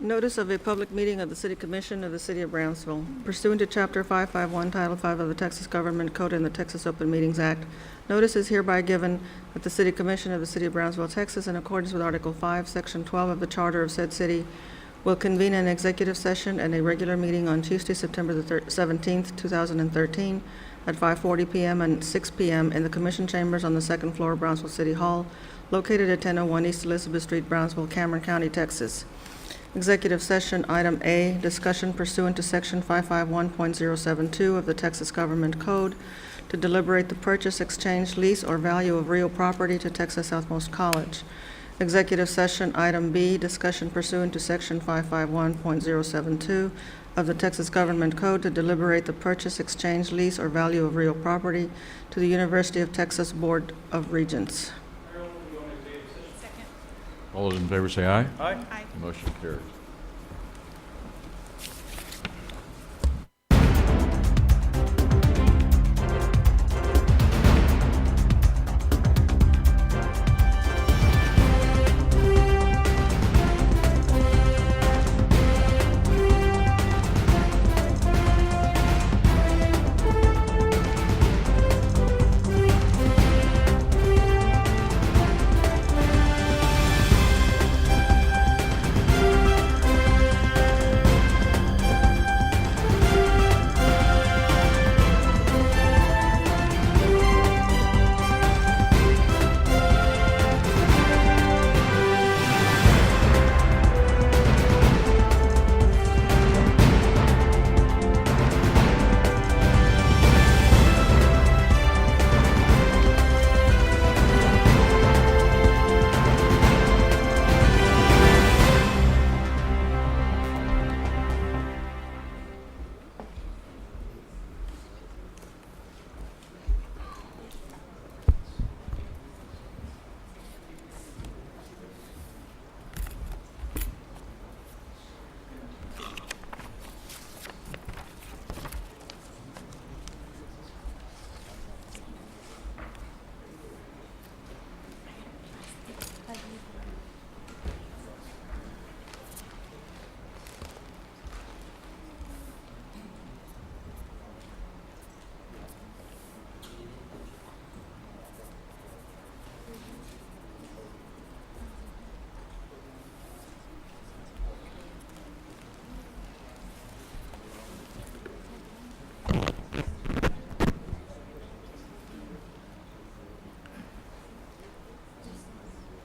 Notice of a public meeting of the City Commission of the City of Brownsville. Pursuant to Chapter 551, Title 5 of the Texas Government Code and the Texas Open Meetings Act, notice is hereby given that the City Commission of the City of Brownsville, Texas, in accordance with Article 5, Section 12 of the Charter of said city, will convene an executive session and a regular meeting on Tuesday, September the 17th, 2013, at 5:40 p.m. and 6 p.m. in the Commission Chambers on the second floor of Brownsville City Hall, located at 1001 East Elizabeth Street, Brownsville, Cameron County, Texas. Executive session, item A, discussion pursuant to section 551.072 of the Texas Government Code to deliberate the purchase, exchange, lease, or value of real property to Texas Southmost College. Executive session, item B, discussion pursuant to section 551.072 of the Texas Government Code to deliberate the purchase, exchange, lease, or value of real property to the University of Texas Board of Regents. All those in favor say aye. Aye. Motion carries.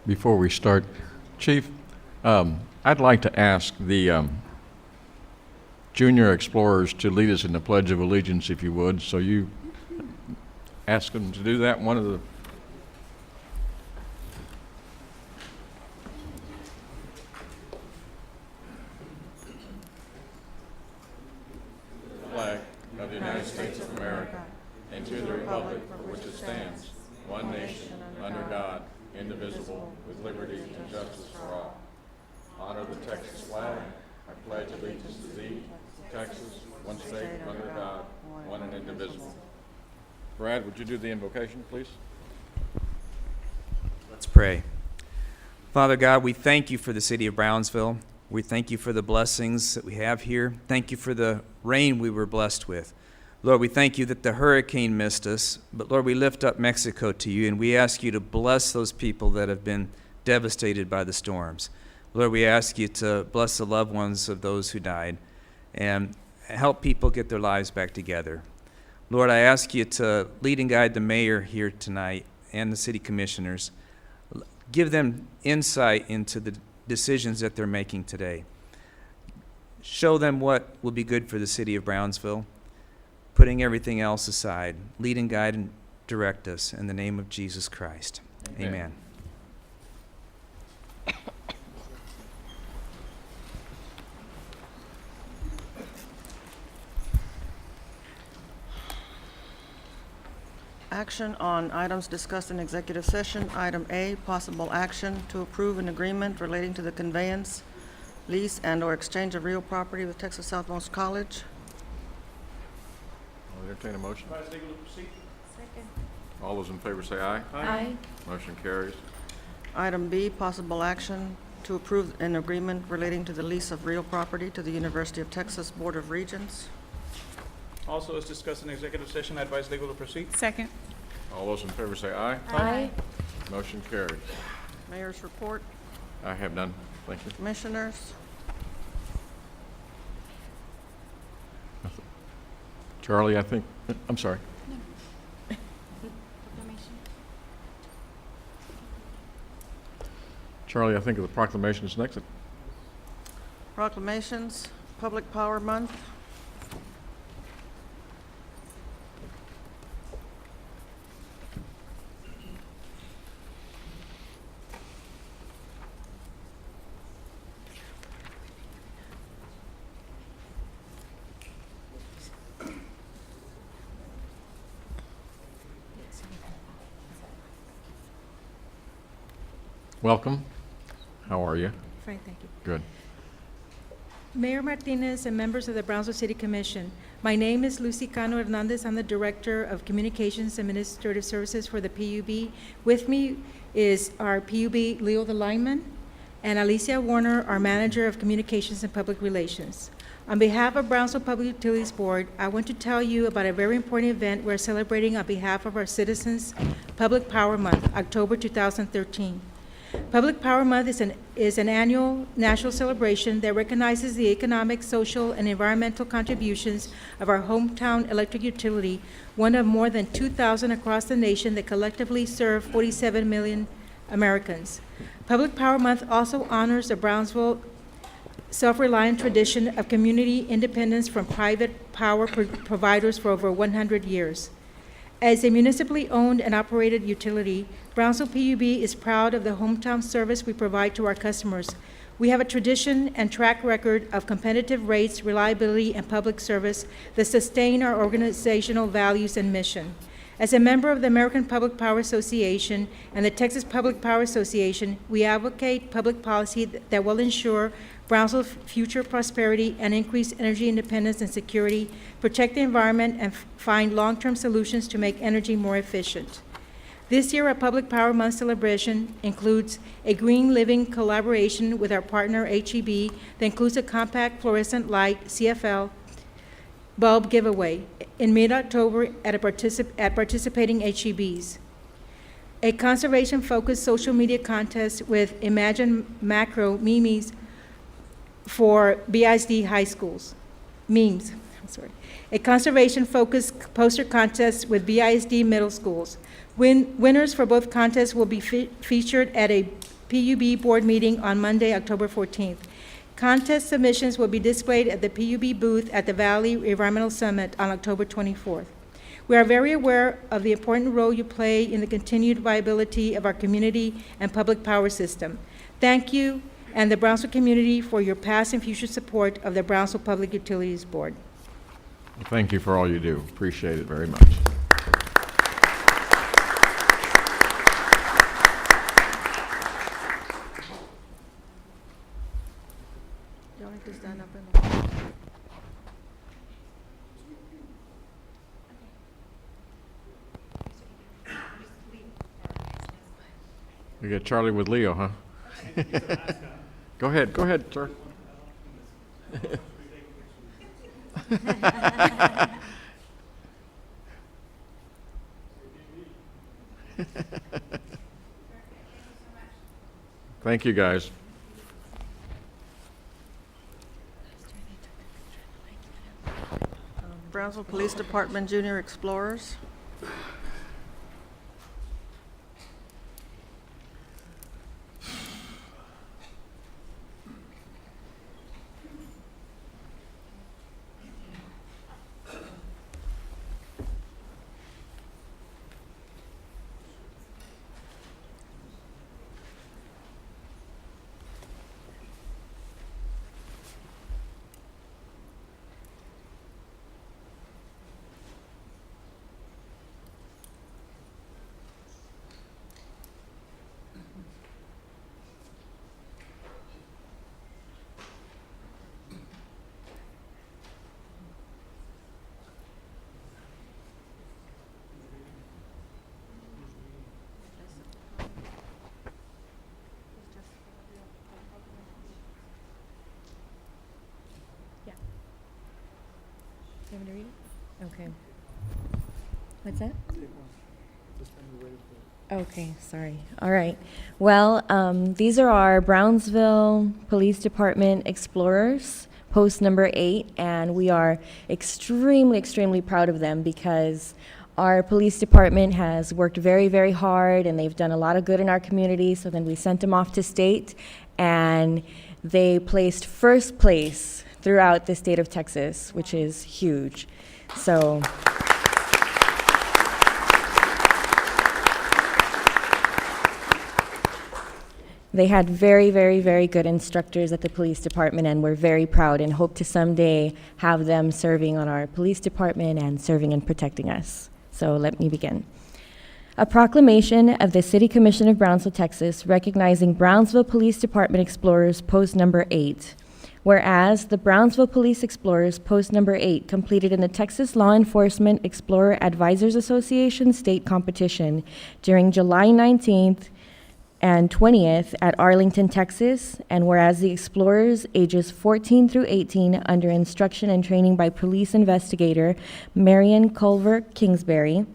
Before we start, Chief, I'd like to ask the junior explorers to lead us in the Pledge of Allegiance, if you would. So you ask them to do that. One of the flag of the United States of America and to the republic for which it stands, one nation, under God, indivisible, with liberty and justice for all. Honor the Texas flag. I pledge allegiance to thee, Texas, one state, under God, one and indivisible. Brad, would you do the invocation, please? Let's pray. Father God, we thank you for the city of Brownsville. We thank you for the blessings that we have here. Thank you for the rain we were blessed with. Lord, we thank you that the hurricane missed us, but Lord, we lift up Mexico to you, and we ask you to bless those people that have been devastated by the storms. Lord, we ask you to bless the loved ones of those who died and help people get their lives back together. Lord, I ask you to lead and guide the mayor here tonight and the city commissioners. Give them insight into the decisions that they're making today. Show them what will be good for the city of Brownsville. Putting everything else aside, lead and guide and direct us in the name of Jesus Christ. Amen. Action on items discussed in executive session. Item A, possible action to approve an agreement relating to the conveyance, lease, and/or exchange of real property with Texas Southmost College. I'll entertain a motion. Second. All those in favor say aye. Aye. Motion carries. Item B, possible action to approve an agreement relating to the lease of real property to the University of Texas Board of Regents. Also, as discussed in executive session, I advise legal to proceed. Second. All those in favor say aye. Aye. Motion carries. Mayor's report. I have none. Thank you. Commissioners. Charlie, I think, I'm sorry. Charlie, I think the proclamation is next. Proclamations, Public Power Month. Welcome. How are you? Fine, thank you. Good. Mayor Martinez and members of the Brownsville City Commission, my name is Lucy Cano Hernandez. I'm the Director of Communications and Administrative Services for the PUB. With me is our PUB Leo the lineman and Alicia Warner, our Manager of Communications and Public Relations. On behalf of Brownsville Public Utilities Board, I want to tell you about a very important event we're celebrating on behalf of our citizens, Public Power Month, October 2013. Public Power Month is an annual national celebration that recognizes the economic, social, and environmental contributions of our hometown electric utility, one of more than 2,000 across the nation that collectively serve 47 million Americans. Public Power Month also honors the Brownsville self-reliant tradition of community independence from private power providers for over 100 years. As a municipally owned and operated utility, Brownsville PUB is proud of the hometown service we provide to our customers. We have a tradition and track record of competitive rates, reliability, and public service that sustain our organizational values and mission. As a member of the American Public Power Association and the Texas Public Power Association, we advocate public policy that will ensure Brownsville's future prosperity and increase energy independence and security, protect the environment, and find long-term solutions to make energy more efficient. This year, our Public Power Month celebration includes a green living collaboration with our partner HEB that includes a compact fluorescent light CFL bulb giveaway in mid-October at participating HEBs. A conservation-focused social media contest with Imagine Macro memes for BISD high schools. Memes, I'm sorry. A conservation-focused poster contest with BISD middle schools. Winners for both contests will be featured at a PUB board meeting on Monday, October 14th. Contest submissions will be displayed at the PUB booth at the Valley Environmental Summit on October 24th. We are very aware of the important role you play in the continued viability of our community and public power system. Thank you and the Brownsville community for your past and future support of the Brownsville Public Utilities Board. Thank you for all you do. Appreciate it very much. You all need to stand up and... We got Charlie with Leo, huh? Go ahead, sir. Thank you, guys. Brownsville Police Department Junior Explorers. want me to read it? Okay. What's that? Okay, sorry. All right. Well, these are our Brownsville Police Department Explorers, post number 8, and we are extremely, extremely proud of them because our police department has worked very, very hard, and they've done a lot of good in our community. So then we sent them off to state, and they placed first place throughout the state of Texas, which is huge. So they had very, very, very good instructors at the police department, and we're very proud and hope to someday have them serving on our police department and serving and protecting us. So let me begin. A proclamation of the City Commission of Brownsville, Texas, recognizing Brownsville Police Department Explorers Post Number 8. Whereas the Brownsville Police Explorers Post Number 8 completed in the Texas Law Enforcement Explorer Advisors Association state competition during July 19th and 20th at Arlington, Texas, and whereas the explorers ages 14 through 18 under instruction and training by police investigator Marion Culver Kingsbury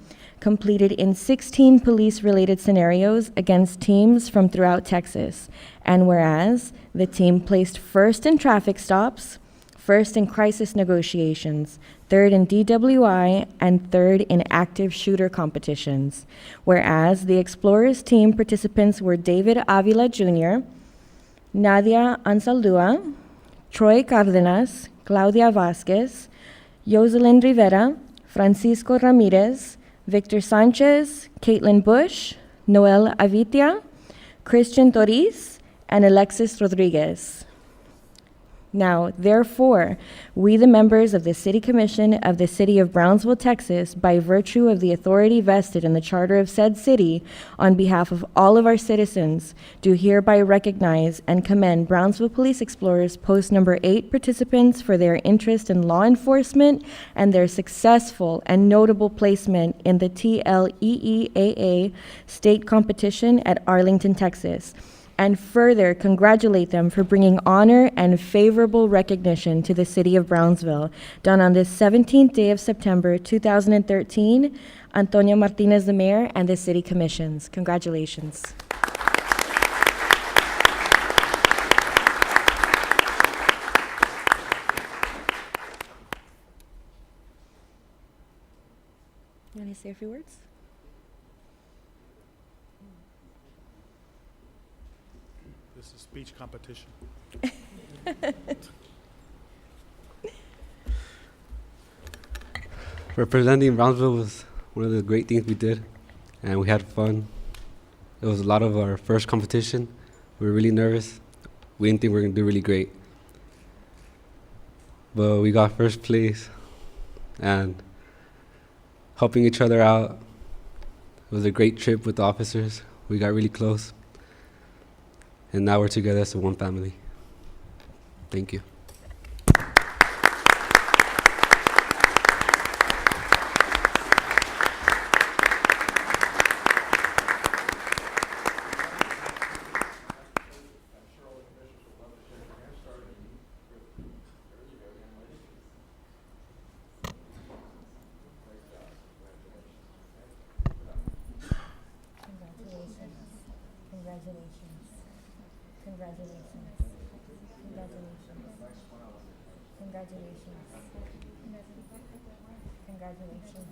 completed in 16 police-related scenarios against teams from throughout Texas, and whereas the team placed first in traffic stops, first in crisis negotiations, third in DWI, and third in active shooter competitions. Whereas the Explorers team participants were David Avila Jr., Nadia Ansaldúa, Troy Cardenas, Claudia Vasquez, Jocelyn Rivera, Francisco Ramirez, Victor Sanchez, Caitlin Bush, Noel Avitia, Christian Toriz, and Alexis Rodriguez. Now, therefore, we, the members of the City Commission of the City of Brownsville, Texas, by virtue of the authority vested in the charter of said city, on behalf of all of our citizens, do hereby recognize and commend Brownsville Police Explorers Post Number 8 participants for their interest in law enforcement and their successful and notable placement in the TLEEAA state competition at Arlington, Texas, and further congratulate them for bringing honor and favorable recognition to the City of Brownsville, done on this 17th day of September 2013, Antonio Martinez, the Mayor, and the City Commissions. Congratulations. You want to say a few words? This is speech competition. Representing Brownsville was one of the great things we did, and we had fun. It was a lot of our first competition. We were really nervous. We didn't think we were going to do really great. But we got first place, and helping each other out. It was a great trip with the officers. We got really close. And now we're together as one family. Thank you. Congratulations. Congratulations. Congratulations. Congratulations. Congratulations.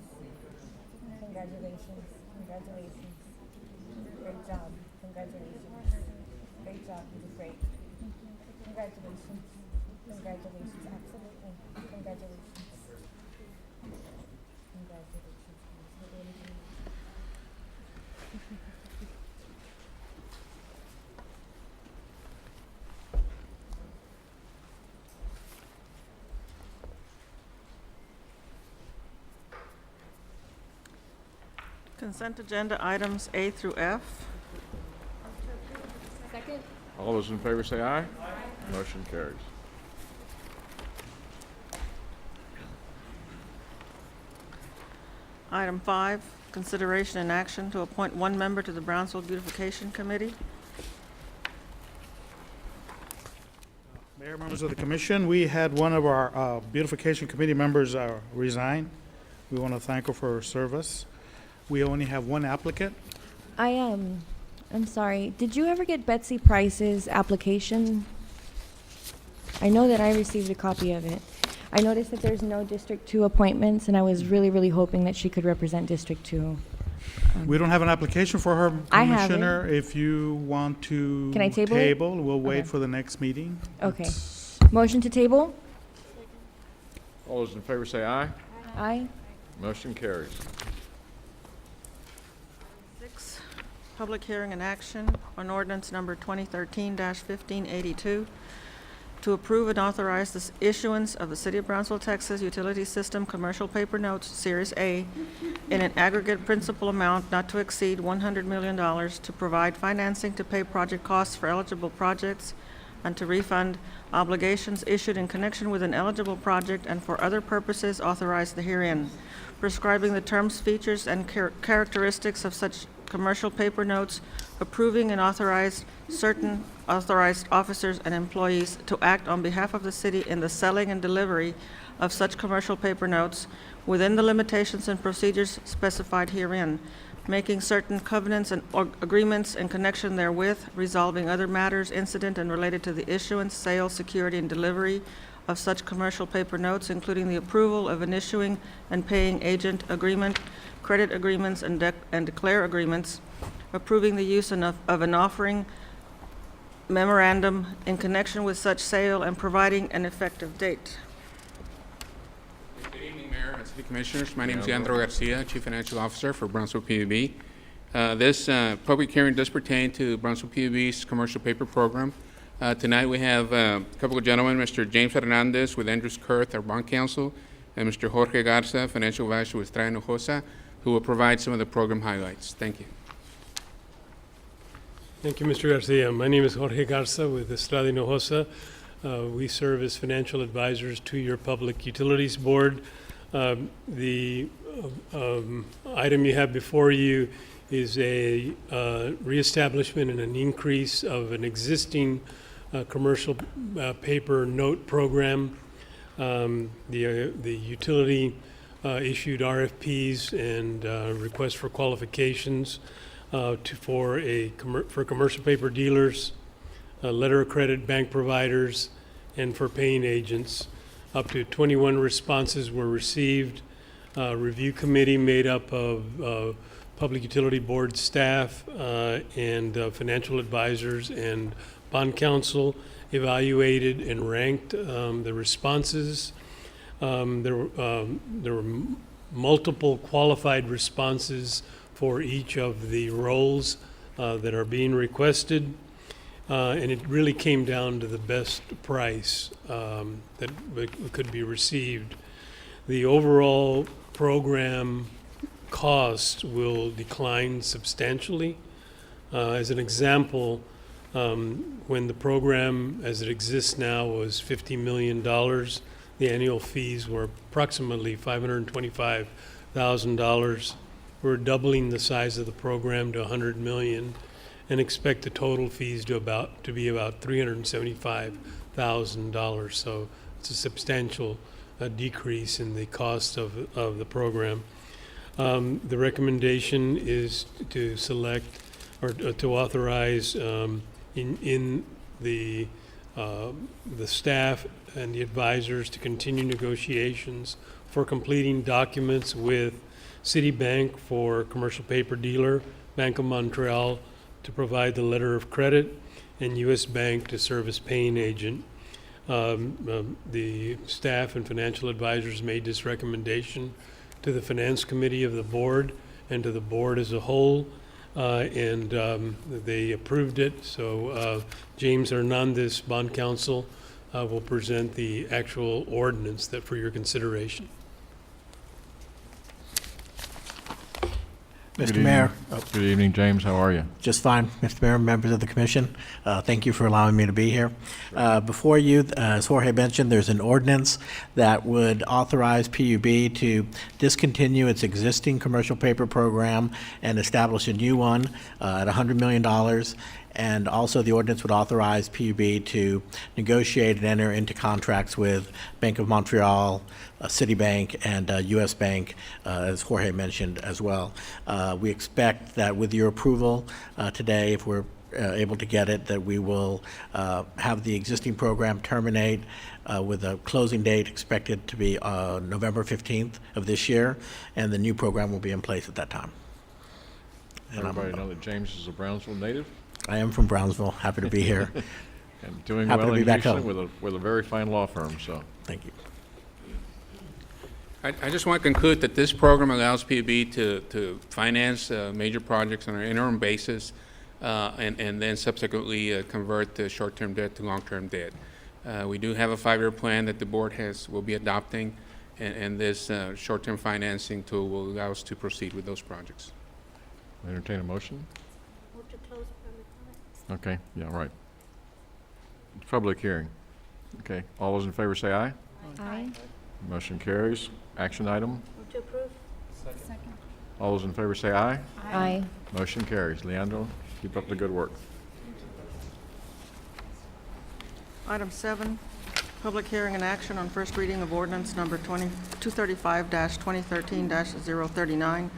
Congratulations. Congratulations. Great job. Congratulations. Great job. You did great. Congratulations. Congratulations. Absolutely. Congratulations. Congratulations. Consent agenda items A through F. Second. All those in favor say aye. Motion carries. Item 5, consideration and action to appoint one member to the Brownsville Beautification Committee. Mayor, members of the commission, we had one of our beautification committee members resign. We want to thank her for her service. We only have one applicant. I'm sorry. Did you ever get Betsy Price's application? I know that I received a copy of it. I noticed that there's no District 2 appointments, and I was really, really hoping that she could represent District 2. We don't have an application for her, I have it. Commissioner. If you want to Can I table it? we'll wait Okay. for the next meeting. Okay. Motion to table? All those in favor say aye. Aye. Motion carries. 6, public hearing and action on ordinance number 2013-1582 to approve and authorize the issuance of the City of Brownsville, Texas Utility System Commercial Paper Notes, Series A, in an aggregate principal amount not to exceed $100 million to provide financing to pay project costs for eligible projects and to refund obligations issued in connection with an eligible project and for other purposes authorized herein, prescribing the terms, features, and characteristics of such commercial paper notes, approving and authorized certain authorized officers and employees to act on behalf of the city in the selling and delivery of such commercial paper notes within the limitations and procedures specified herein, making certain covenants and agreements in connection therewith, resolving other matters incident and related to the issuance, sale, security, and delivery of such commercial paper notes, including the approval of an issuing and paying agent agreement, credit agreements, and declare agreements, approving the use of an offering memorandum in connection with such sale, and providing an effective date. Good evening, Mayor and City Commissioners. My name is Leandro Garcia, Chief Financial Officer for Brownsville PUB. This public hearing does pertain to Brownsville PUB's commercial paper program. Tonight we have a couple of gentlemen, Mr. James Hernandez with Andrews Kurth, our bond counsel, and Mr. Jorge Garza, Financial Advisor with Estrada Hinojosa, who will provide some of the program highlights. Thank you. Thank you, Mr. Garcia. My name is Jorge Garza with Estrada Hinojosa. We serve as financial advisors to your Public Utilities Board. The item you have before you is a reestablishment and an increase of an existing commercial paper note program. The utility issued RFPs and requests for qualifications for commercial paper dealers, letter of credit bank providers, and for paying agents. Up to 21 responses were received. Review committee made up of Public Utility Board staff and financial advisors and bond counsel evaluated and ranked the responses. There were multiple qualified responses for each of the roles that are being requested, and it really came down to the best price that could be received. The overall program cost will decline substantially. As an example, when the program as it exists now was $50 million, the annual fees were approximately $525,000. We're doubling the size of the program to $100 million and expect the total fees to be about $375,000. So it's a substantial decrease in the cost of the program. The recommendation is to select or to authorize in the staff and the advisors to continue negotiations for completing documents with Citibank for commercial paper dealer, Bank of Montreal to provide the letter of credit, and U.S. Bank to serve as paying agent. The staff and financial advisors made this recommendation to the Finance Committee of the board and to the board as a whole, and they approved it. So James Hernandez, bond counsel, will present the actual ordinance that for your consideration. Mr. Mayor. Good evening, James. How are you? Just fine, Mr. Mayor, members of the commission. Thank you for allowing me to be here. Before you, as Jorge mentioned, there's an ordinance that would authorize PUB to discontinue its existing commercial paper program and establish a new one at $100 million And also, the ordinance would authorize PUB to negotiate and enter into contracts with Bank of Montreal, Citibank, and U.S. Bank, as Jorge mentioned as well. We expect that with your approval today, if we're able to get it, that we will have the existing program terminate with a closing date expected to be November 15th of this year, and the new program will be in place at that time. And Everybody know that James is a Brownsville native I am from Brownsville, happy to be here. and doing Happy to well be in back Houston home. with a very fine law firm, so. Thank you. I just want to conclude that this program allows PUB to finance major projects on an interim basis and then subsequently convert the short-term debt to long-term debt. We do have a 5-year plan that the board will be adopting, and this short-term financing tool will allow us to proceed with those projects. Entertain a motion? Move to close public comment. Okay, yeah, right. Public hearing. Okay, all those in favor say aye. Aye. Motion carries. Action item. Move to approve. Second. All those in favor say aye. Aye. Motion carries. Leandro, keep up the good work. Item 7, public hearing and action on first reading of ordinance number 235-2013-039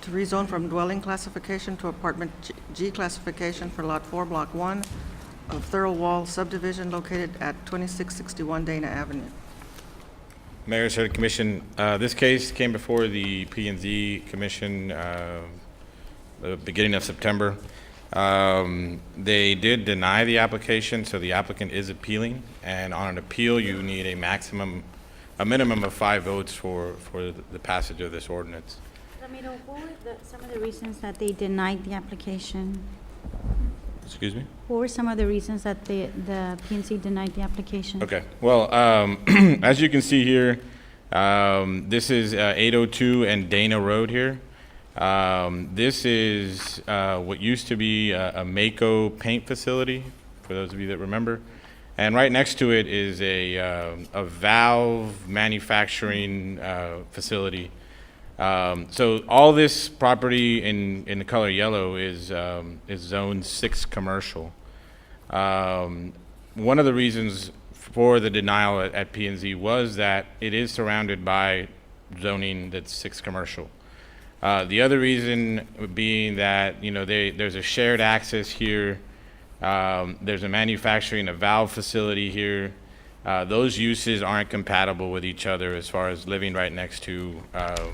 to rezone from dwelling classification to apartment G classification for Lot 4, Block 1 of Thurlwall subdivision located at 2661 Dana Avenue. Mayor, City Commission, this case came before the P&Z Commission the beginning of September. They did deny the application, so the applicant is appealing, and on an appeal, you need a minimum of 5 votes for the passage of this ordinance. Ramiro, what were some of the reasons that they denied the application? Excuse me? What were some of the reasons that the PNC denied the application? Okay, well, as you can see here, this is 802 and Dana Road here. This is what used to be a Mako paint facility, for those of you that remember. And right next to it is a valve manufacturing facility. So all this property in the color yellow is zone 6 commercial. One of the reasons for the denial at P&Z was that it is surrounded by zoning that's 6 commercial. The other reason being that, you know, there's a shared access here. There's a manufacturing, a valve facility here. Those uses aren't compatible with each other as far as living right next to a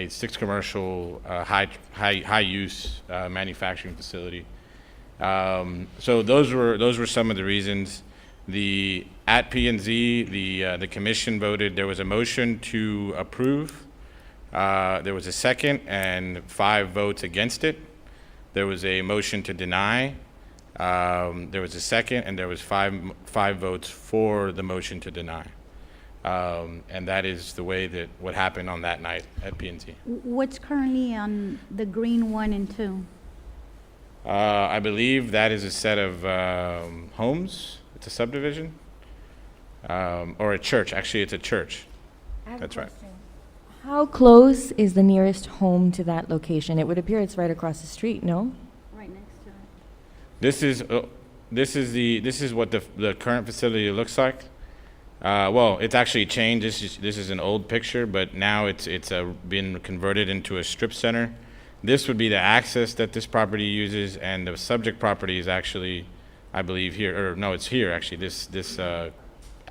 6 commercial high use manufacturing facility. So those were some of the reasons. At P&Z, the commission voted. There was a motion to approve. There was a second and 5 votes against it. There was a motion to deny. There was a second, and there was five votes for the motion to deny. And that is the way that what happened on that night at P&Z. What's currently on the green 1 and 2? I believe that is a set of homes. It's a subdivision, or a church. Actually, it's a church. That's right. How close is the nearest home to that location? It would appear it's right across the street, no? Right next to it. This is what the current facility looks like. Well, it's actually changed. This is an old picture, but now it's been converted into a strip center. This would be the access that this property uses, and the subject property is actually, I believe, here, or no, it's here actually. This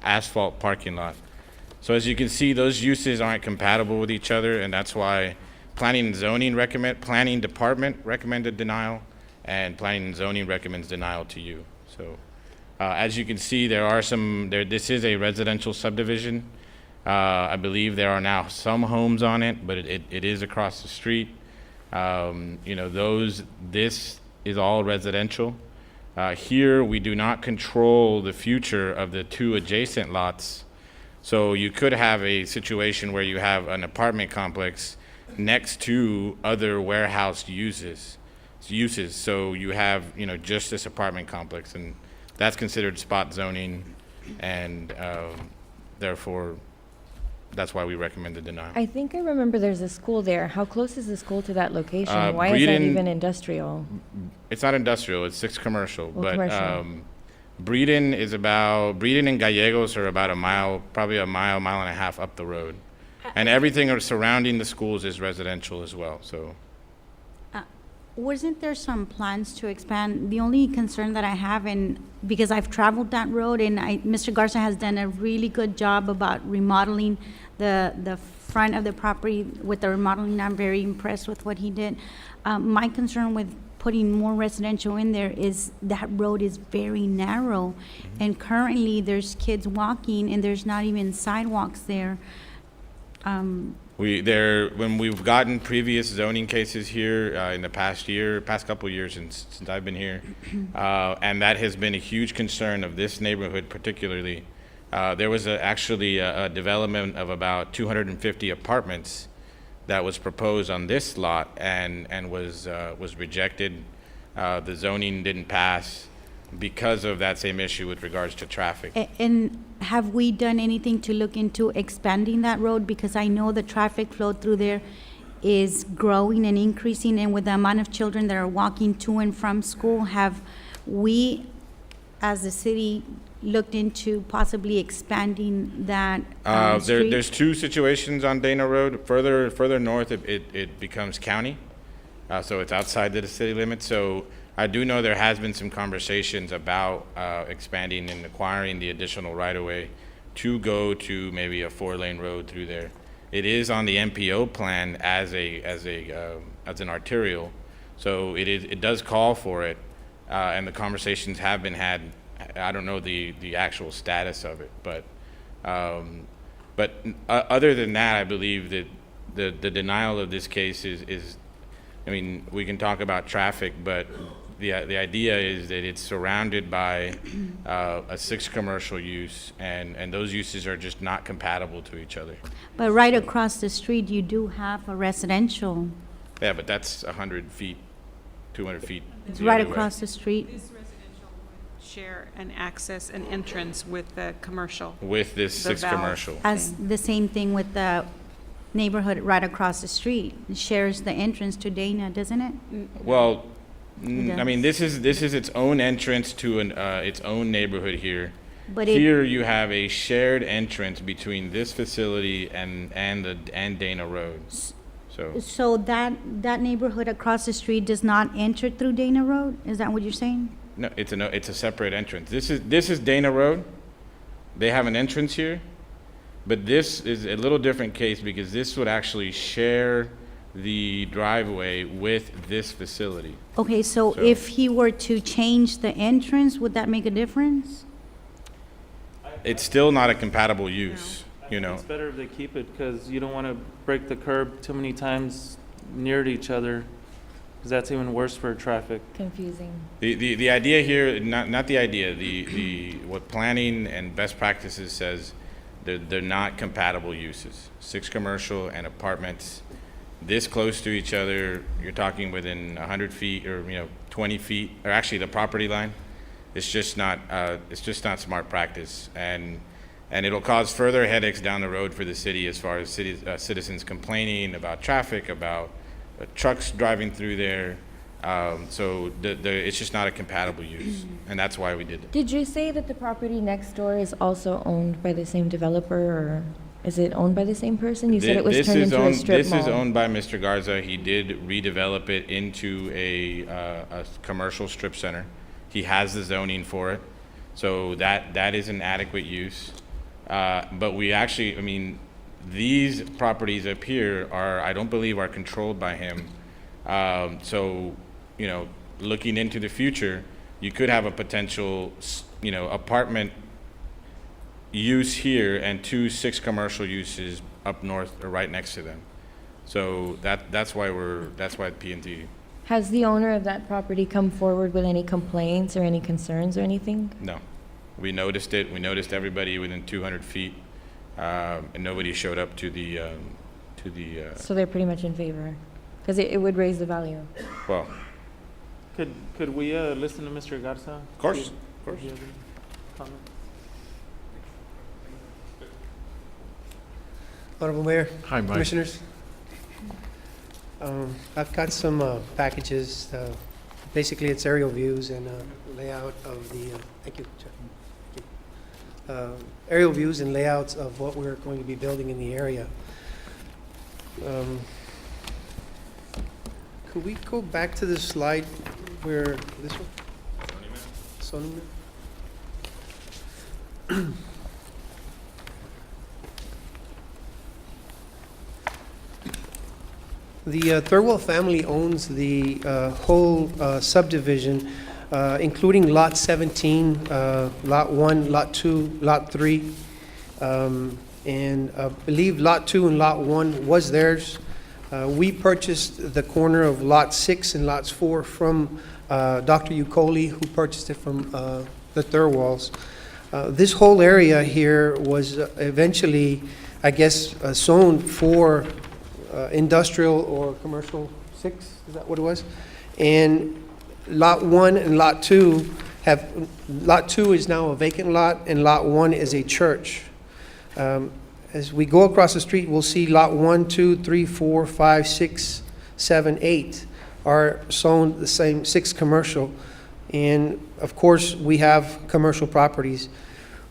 asphalt parking lot. So as you can see, those uses aren't compatible with each other, and that's why planning department recommended denial, and planning and zoning recommends denial to you. So as you can see, this is a residential subdivision. I believe there are now some homes on it, but it is across the street. You know, this is all residential. Here, we do not control the future of the 2 adjacent lots. So you could have a situation where you have an apartment complex next to other warehouse uses. So you have, you know, just this apartment complex, and that's considered spot zoning, and therefore, that's why we recommend the denial. I think I remember there's a school there. How close is the school to that location? Why is that Breeden- even industrial? It's not industrial, it's 6 commercial. Well, But commercial. Breeden and Gallegos are about a mile, probably a mile and a half up the road. And everything surrounding the schools is residential as well, so. Wasn't there some plans to expand? The only concern that I have, and because I've traveled that road, and Mr. Garza has done a really good job about remodeling the front of the property with the remodeling. I'm very impressed with what he did. My concern with putting more residential in there is that road is very narrow, and currently there's kids walking, and there's not even sidewalks there. When we've gotten previous zoning cases here in the past couple of years since I've been here, and that has been a huge concern of this neighborhood particularly. There was actually a development of about 250 apartments that was proposed on this lot and was rejected. The zoning didn't pass because of that same issue with regards to traffic. And have we done anything to look into expanding that road? Because I know the traffic flow through there is growing and increasing, and with the amount of children that are walking to and from school, have we, as a city, looked into possibly expanding that street? There's 2 situations on Dana Road. Further north, it becomes county, so it's outside the city limits. So I do know there has been some conversations about expanding and acquiring the additional right-of-way to go to maybe a 4-lane road through there. It is on the MPO plan as an arterial, so it does call for it, and the conversations have been had. I don't know the actual status of it, but other than that, I believe that the denial of this case is, I mean, we can talk about traffic, but the idea is that it's surrounded by a 6 commercial use, and those uses are just not compatible to each other. But right across the street, you do have a residential. Yeah, but that's 100 feet, 200 feet. It's the right other way. across the street. This residential would share an access and entrance with the commercial. With this The 6 valve. commercial. As the same thing with the neighborhood right across the street. It shares the entrance to Dana, doesn't it? Well, It I mean, does. this is its own entrance to its own neighborhood here. But Here you have a shared entrance between this facility and Dana Road. So that neighborhood across the street does not enter through Dana Road? Is that what you're saying? No, it's a separate entrance. This is Dana Road. They have an entrance here, but this is a little different case because this would actually share the driveway with this facility. Okay, so if he were to change the entrance, would that make a difference? It's still not a compatible use, you know. It's better if they keep it, because you don't want to break the curb too many times near to each other, because that's even worse for traffic. Confusing. The idea here, not the idea, what planning and best practices says, they're not compatible uses. 6 commercial and apartments this close to each other, you're talking within 100 feet or 20 feet, or actually the property line. It's just not smart practice, and it'll cause further headaches down the road for the city as far as citizens complaining about traffic, about trucks driving through there. So it's just not a compatible use, and that's why we did it. Did you say that the property next door is also owned by the same developer, or is it owned by the same person? You said it was This turned is into a strip mall. This is owned by Mr. Garza. He did redevelop it into a commercial strip center. He has the zoning for it, so that is an adequate use. But we actually, I mean, these properties up here I don't believe are controlled by him. So, looking into the future, you could have a potential, apartment use here and 2 6 commercial uses up north or right next to them. So that's why P&T. Has the owner of that property come forward with any complaints or any concerns or anything? No. We noticed it. We noticed everybody within 200 feet, and nobody showed up to the. So they're pretty much in favor, because it would raise the value. Well, Could we listen to Mr. Garza? Of course, See of course. if he has any comment? Honorable Mayor, Hi, Mike. Commissioners. I've got some packages Basically, it's aerial views and layout of the, thank you, Chair. Aerial views and layouts of what we're going to be building in the area. Could we go back to the slide where, this one? Zoning map? The Thurwell family owns the whole subdivision, including Lot 17, Lot 1, Lot 2, Lot 3. And I believe Lot 2 and Lot 1 was theirs. We purchased the corner of Lot 6 and Lots 4 from Dr. Ucoli, who purchased it from the Thurwells. This whole area here was eventually, I guess, zoned for industrial or commercial 6, is that what it was? And Lot 1 and Lot 2 have, Lot 2 is now a vacant lot, and Lot 1 is a church. As we go across the street, we'll see Lot 1, 2, 3, 4, 5, 6, 7, 8 are zoned the same, 6 commercial. And of course, we have commercial properties.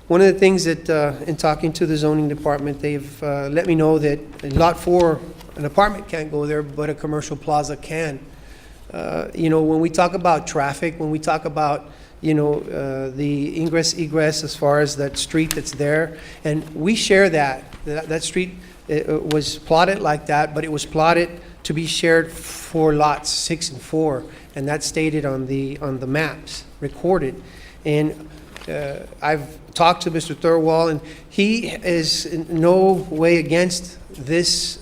One of the things that, in talking to the zoning department, they've let me know that in Lot 4, an apartment can't go there, but a commercial plaza can. You know, when we talk about traffic, when we talk about, you know, the ingress, egress, as far as that street that's there, and we share that. That street was plotted like that, but it was plotted to be shared for lots 6 and 4, and that's stated on the maps, recorded. And I've talked to Mr. Thurwell, and he is in no way against this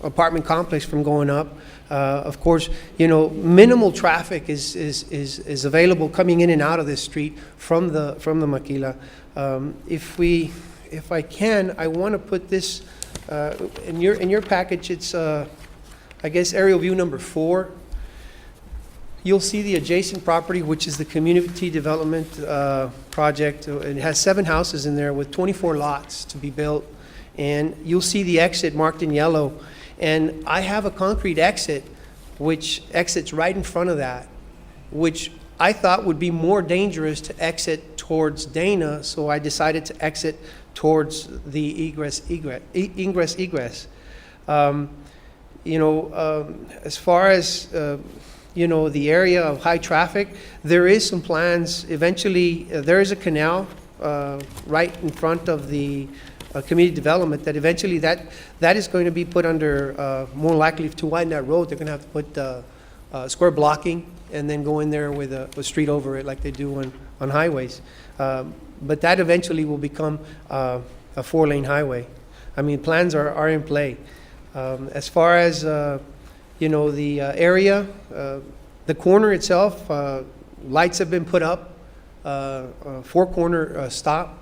apartment complex from going up. Of course, you know, minimal traffic is available coming in and out of this street from the Maquila. If I can, I want to put this in your package. It's I guess aerial view number 4. You'll see the adjacent property, which is the community development project. It has 7 houses in there with 24 lots to be built, and you'll see the exit marked in yellow. And I have a concrete exit which exits right in front of that, which I thought would be more dangerous to exit towards Dana, so I decided to exit towards the ingress egress. You know, as far as you know, the area of high traffic, there is some plans. Eventually, there is a canal right in front of the community development that eventually that is going to be put under, more likely to widen that road, they're going to have to put square blocking and then go in there with a street over it like they do on highways. But that eventually will become a 4-lane highway. I mean, plans are in play. As far as, you know, the area, the corner itself, lights have been put up, 4-corner stop.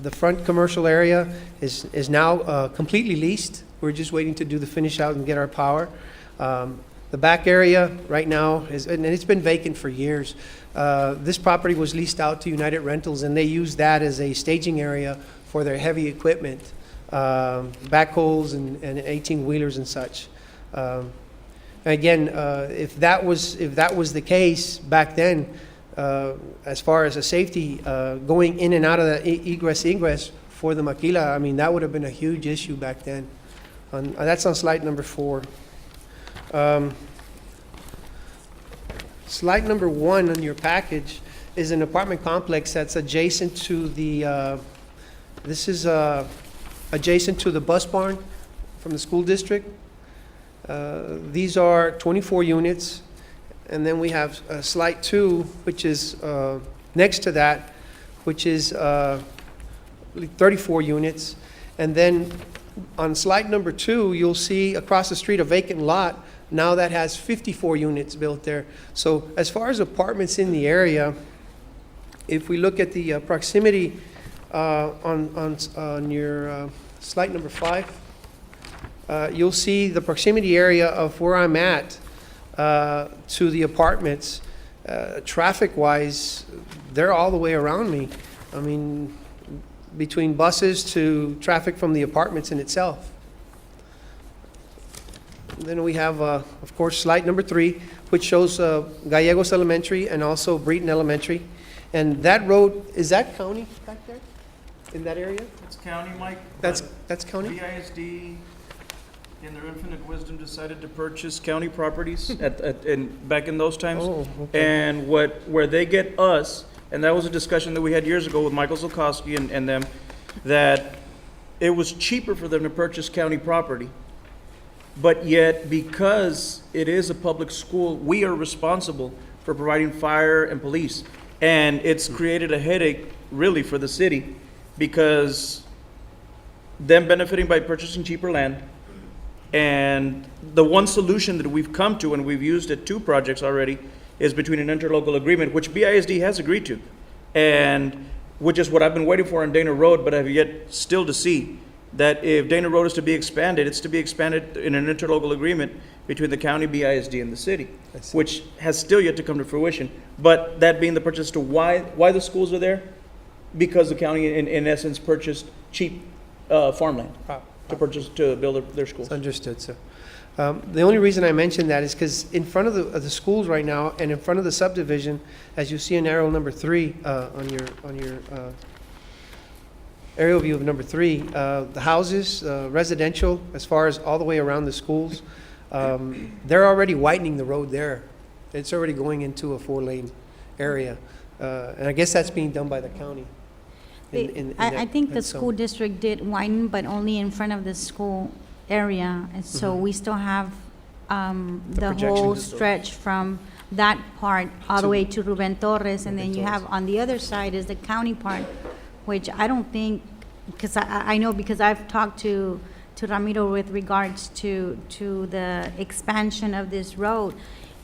The front commercial area is now completely leased. We're just waiting to do the finish out and get our power. The back area right now is, and it's been vacant for years. This property was leased out to United Rentals, and they use that as a staging area for their heavy equipment, backhoes and 18-wheelers and such. Again, if that was the case back then, as far as a safety going in and out of the egress for the Maquila, I mean, that would have been a huge issue back then. That's on slide number 4. Slide number 1 on your package is an apartment complex that's adjacent to the, this is adjacent to the bus barn from the school district. These are 24 units. And then we have slide 2, which is next to that, which is 34 units. And then on slide number 2, you'll see across the street a vacant lot. Now that has 54 units built there. So as far as apartments in the area, if we look at the proximity on your slide number 5, you'll see the proximity area of where I'm at to the apartments. Traffic-wise, they're all the way around me. I mean, between buses to traffic from the apartments in itself. then we have, of course, slide number 3, which shows Gallegos Elementary and also Breton Elementary. And that road, is that county back there, in that area? It's county, Mike. That's county? BISD, in their infinite wisdom, decided to purchase county properties back in those times. Oh, okay. And where they get us, and that was a discussion that we had years ago with Michael Zolkowski and them, that it was cheaper for them to purchase county property. But yet, because it is a public school, we are responsible for providing fire and police. And it's created a headache, really, for the city, because them benefiting by purchasing cheaper land. And the one solution that we've come to, and we've used at 2 projects already, is between an interlocal agreement, which BISD has agreed to, and which is what I've been waiting for on Dana Road, but I've yet still to see, that if Dana Road is to be expanded, it's to be expanded in an interlocal agreement between the county, BISD, and the city, which has still yet to come to fruition. But that being the purchase to why the schools are there, because the county, in essence, purchased cheap farmland to build their schools. It's understood, sir. The only reason I mention that is because in front of the schools right now and in front of the subdivision, as you see in arrow number 3 on your aerial view of number 3, the houses, residential, as far as all the way around the schools, they're already widening the road there. It's already going into a 4-lane area. And I guess that's being done by the county. I think the and so- school district did widen, but only in front of the school area. And so we still have the projection whole to still- stretch from that part all the way to Ruben Torres. And then you have on the other side is the county part, which I don't think, because I know, because I've talked to Ramiro with regards to the expansion of this road.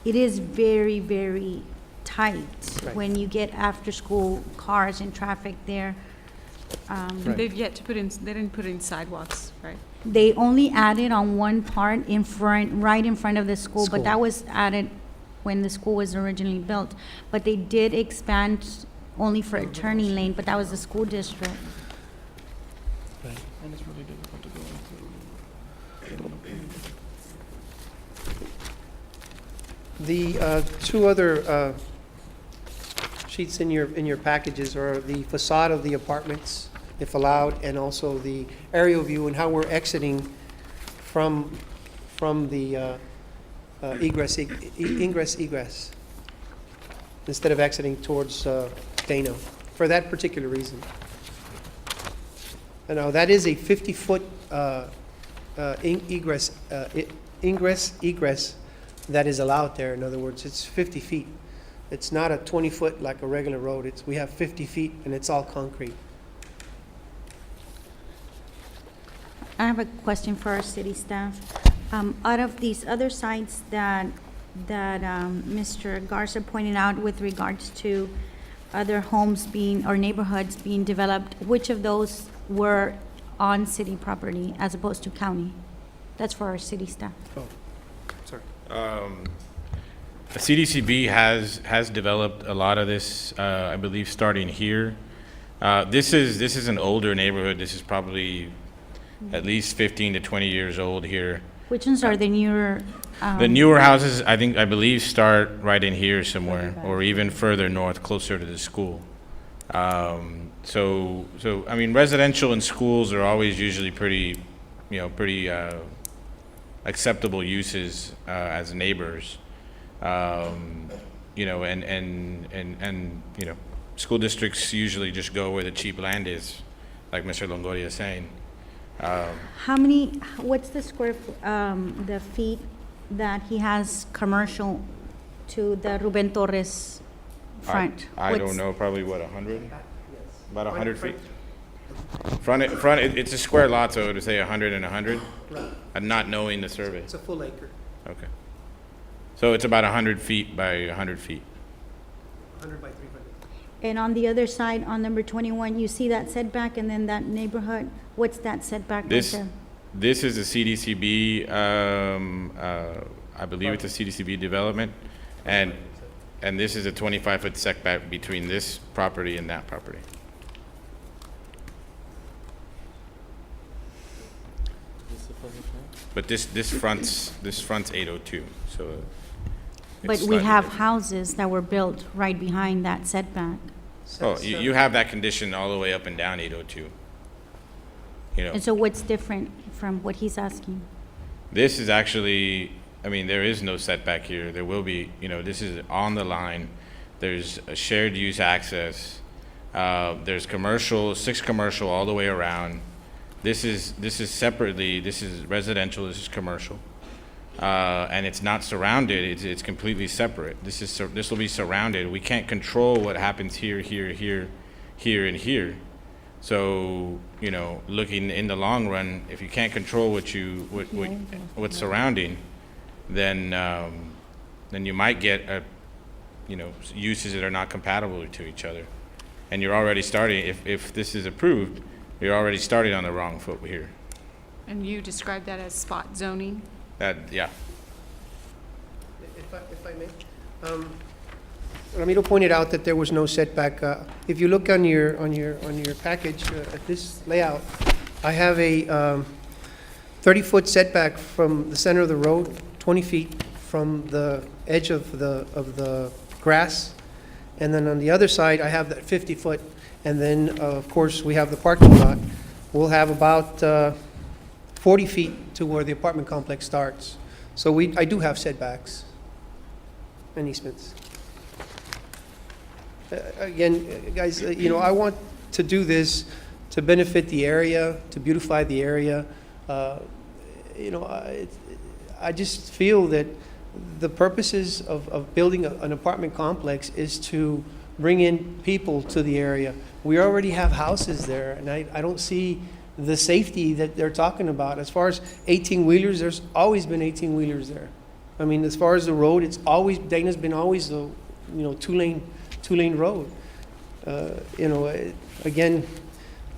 It is very, very tight when you get after-school cars and traffic there. They've yet to put in, they didn't put in sidewalks, right? They only added on one part in front, right in front of the school, but that was added when the school was originally built. But they did expand only for a turning lane, but that was the school district. And it's really difficult to go into. The 2 other sheets in your packages are the facade of the apartments, if allowed, and also the aerial view and how we're exiting from the ingress, instead of exiting towards Dana, for that particular reason. And now, that is a 50-foot egress that is allowed there. In other words, it's 50 feet. It's not a 20-foot like a regular road. We have 50 feet, and it's all concrete. I have a question for our city staff. Out of these other sites that Mr. Garza pointed out with regards to other homes being, or neighborhoods being developed, which of those were on city property as opposed to county? That's for our city staff. The CDCB has developed a lot of this, I believe, starting here. This is an older neighborhood. This is probably at least 15 to 20 years old here. Which ones are the newer? The newer houses, I believe, start right in here somewhere, or even further north, closer to the school. So I mean, residential and schools are always usually pretty acceptable uses as neighbors. And school districts usually just go where the cheap land is, like Mr. Longoria is saying. What's the the feet that he has commercial to the Ruben Torres front? I don't know, probably what, 100? About 100 feet? Front, it's a square lot, so it would say 100 and 100? Right. I'm not knowing the survey. It's a full acre. Okay. So it's about 100 feet by 100 feet. 100 by 300. And on the other side, on number 21, you see that setback and then that neighborhood? What's that setback right there? This is a CDCB, I believe it's a CDCB development, and this is a 25-foot setback between this property and that property. But this fronts 802, so. But it's we slightly have different. houses that were built right behind that setback. Oh, you have that condition all the way up and down 802. You know, And so what's different from what he's asking? this is actually, I mean, there is no setback here. There will be, you know, this is on the line. There's a shared use access. There's commercial, 6 commercial all the way around. This is separately, this is residential, this is commercial. And it's not surrounded, it's completely separate. This will be surrounded. We can't control what happens here, here, and here. So, you know, looking in the long run, if you can't control what's surrounding, then you might get uses that are not compatible to each other. And you're already starting, if this is approved, you're already starting on the wrong foot here. And you described that as spot zoning? Yeah. If I may. Ramiro pointed out that there was no setback. If you look on your package at this layout, I have a 30-foot setback from the center of the road, 20 feet from the edge of the grass. And then on the other side, I have that 50-foot. And then, of course, we have the parking lot. We'll have about 40 feet to where the apartment complex starts. So I do have setbacks and easements. Again, guys, I want to do this to benefit the area, to beautify the area. I just feel that the purposes of building an apartment complex is to bring in people to the area. We already have houses there, and I don't see the safety that they're talking about. As far as 18-wheelers, there's always been 18-wheelers there. I mean, as far as the road, Dana's been always the, two-lane road. Again,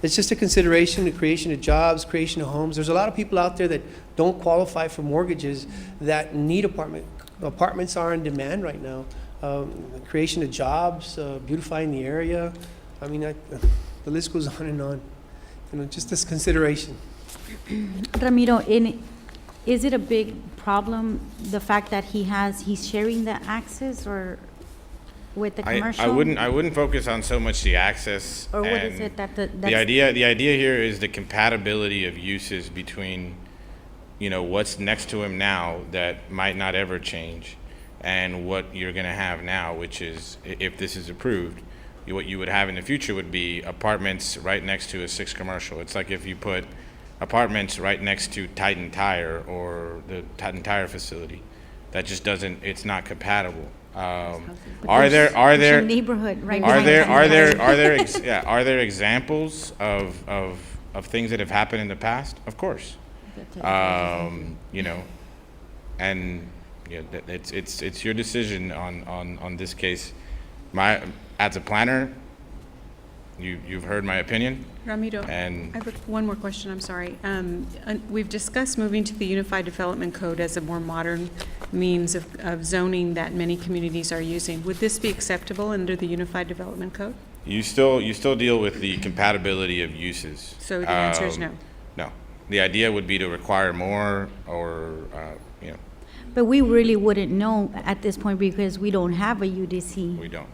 it's just a consideration, the creation of jobs, creation of homes. There's a lot of people out there that don't qualify for mortgages that need apartments are in demand right now. Creation of jobs, beautifying the area. I mean, the list goes on and on. Just this consideration. Ramiro, is it a big problem, the fact that he's sharing the access or with the commercial? I wouldn't focus on so much the access. Or what is it that the idea here is the compatibility of uses between, what's next to him now that might not ever change, and what you're going to have now, which is, if this is approved, what you would have in the future would be apartments right next to a 6 commercial. It's like if you put apartments right next to Titan Tire or the Titan Tire facility. That just doesn't, it's not compatible. Are there neighborhood right are behind there examples of things that have happened in the past? Of course. It's your decision on this case. As a planner, you've heard my opinion. Ramiro, And I have one more question, I'm sorry. We've discussed moving to the Unified Development Code as a more modern means of zoning that many communities are using. Would this be acceptable under the Unified Development Code? you still deal with the compatibility of uses. So the answer is no. No. The idea would be to require more or, But we really wouldn't know at this point because we don't have a UDC. we don't.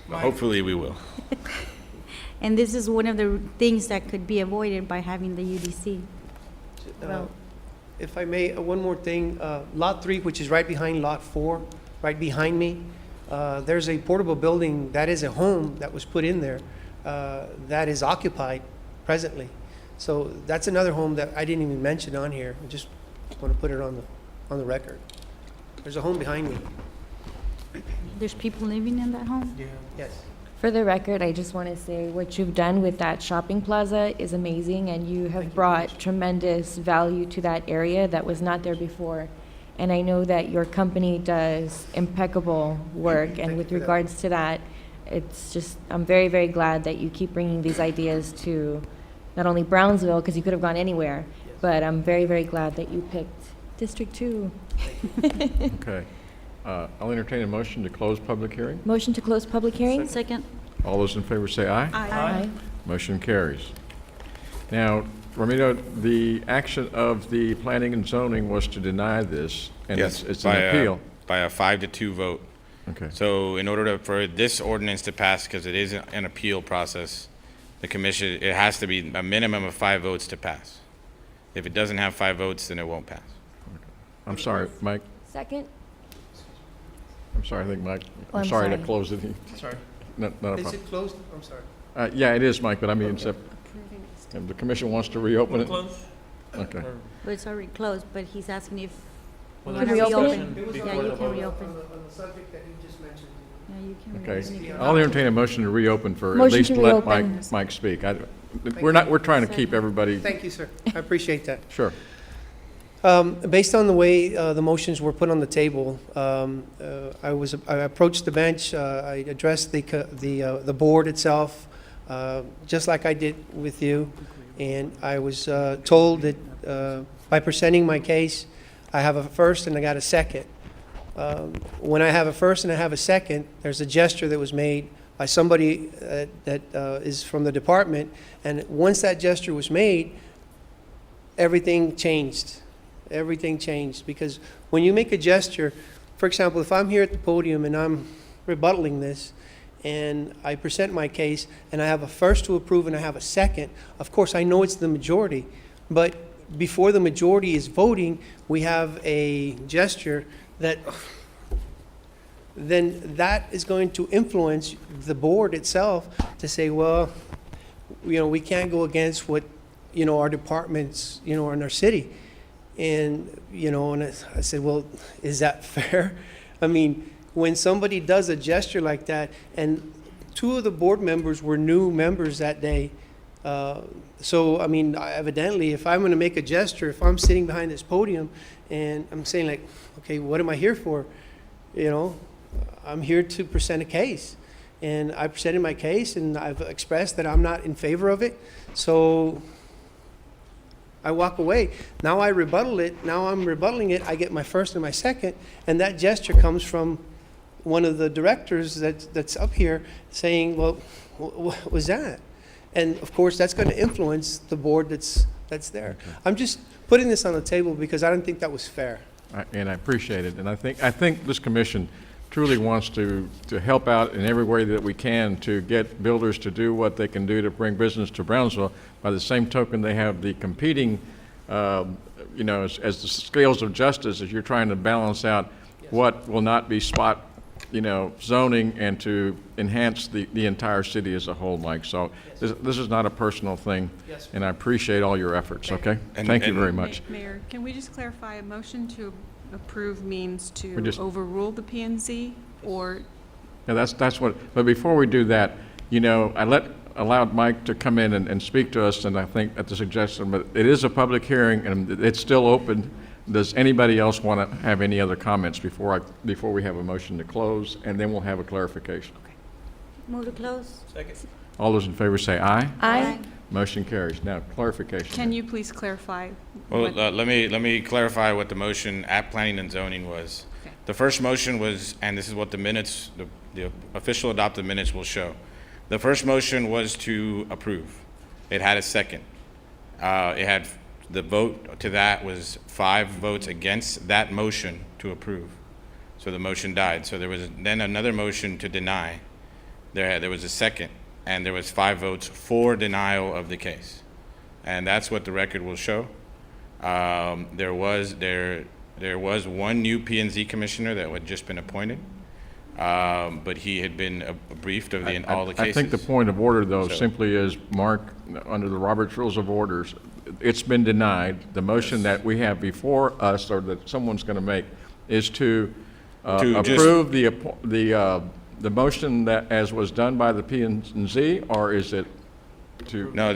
But hopefully we will. And this is one of the things that could be avoided by having the UDC. Well, If I may, one more thing. Lot 3, which is right behind Lot 4, right behind me, there's a portable building that is a home that was put in there that is occupied presently. So that's another home that I didn't even mention on here. I just want to put it on the record. There's a home behind me. there's people living in that home? Yes. For the record, I just want to say what you've done with that shopping plaza is amazing, and you have brought tremendous value to that area that was not there before. And I know that your company does impeccable work, and with regards to that, it's just, I'm very, very glad that you keep bringing these ideas to not only Brownsville, because you could have gone anywhere, but I'm very, very glad that you picked District 2. Okay. I'll entertain a motion to close public hearing. Motion to close public hearing? Second. All those in favor say aye. Aye. Motion carries. Now, Romito, the action of the planning and zoning was to deny this, and Yes, it's by an appeal. by a 5-2 vote. Okay. So in order for this ordinance to pass, because it is an appeal process, the commission, it has to be a minimum of 5 votes to pass. If it doesn't have 5 votes, then it won't pass. I'm sorry, Mike. Second? I'm sorry, I think Mike, Oh, I'm I'm sorry to sorry. close it. Sorry. Not a Is problem. it closed? I'm sorry. Yeah, it is, Mike, but I mean, if the commission wants to reopen it. Close? Okay. But it's already closed, but he's asking if Well, you Can want we to open? reopen. It was Yeah, on you the- can on the- reopen. On the subject that you just mentioned. Yeah, you can Okay. reopen if you I'll want. entertain a motion to reopen for at Motion least to let reopen. Mike speak. We're trying to keep everybody, Thank you, sir. I appreciate that. sure. Based on the way the motions were put on the table, I approached the bench, I addressed the board itself, just like I did with you, and I was told that by presenting my case, I have a first and I got a second. When I have a first and I have a second, there's a gesture that was made by somebody that is from the department, and once that gesture was made, everything changed. Everything changed, because when you make a gesture, for example, if I'm here at the podium and I'm rebuttaling this, and I present my case, and I have a first to approve and I have a second, of course, I know it's the majority, but before the majority is voting, we have a gesture that, then that is going to influence the board itself to say, well, we can't go against what, our departments, are in our city. And, and I said, well, is that fair? I mean, when somebody does a gesture like that, and 2 of the board members were new members that day, so, I mean, evidently, if I'm going to make a gesture, if I'm sitting behind this podium and I'm saying like, okay, what am I here for? I'm here to present a case. And I presented my case and I've expressed that I'm not in favor of it. So I walk away. Now I rebuttal it. Now I'm rebutting it. I get my first and my second. And that gesture comes from one of the directors that's up here saying, well, what was that? And of course, that's going to influence the board that's there. Okay. I'm just putting this on the table because I don't think that was fair. And I appreciate it. And I think this commission truly wants to help out in every way that we can to get builders to do what they can do to bring business to Brownsville. By the same token, they have the competing, as the scales of justice, as you're trying to balance out what will not be spot, zoning, and to enhance the entire city as a whole, Mike. So this is not a personal thing, Yes, sir. and I appreciate all your efforts, okay? And- Thank you and- very much. Mayor, can we just clarify, a motion to approve means We to just- overrule the P and Z, or? Yeah, that's what, but before we do that, I allowed Mike to come in and speak to us, and I think at the suggestion, but it is a public hearing, and it's still open. Does anybody else want to have any other comments before we have a motion to close, and then we'll have a clarification? Move to close. Second. All those in favor say aye. Aye. Motion carries. Now, clarification. Can you please clarify? Well, what- let me clarify what the motion at planning and zoning was. Okay. The first motion was, and this is what the minutes, the official adopted minutes will show. The first motion was to approve. It had a second. The vote to that was 5 votes against that motion to approve. So the motion died. So there was then another motion to deny. There was a second, and there was 5 votes for denial of the case. And that's what the record will show. There was one new P and Z commissioner that had just been appointed, but he had been briefed of all the cases. I think the point of order, though, So- simply is, Mark, under the Roberts Rules of Orders, it's been denied. The motion that we have before us, or that someone's going to make, is to To just- approve the motion that, as was done by the P and Z, or is it to? No,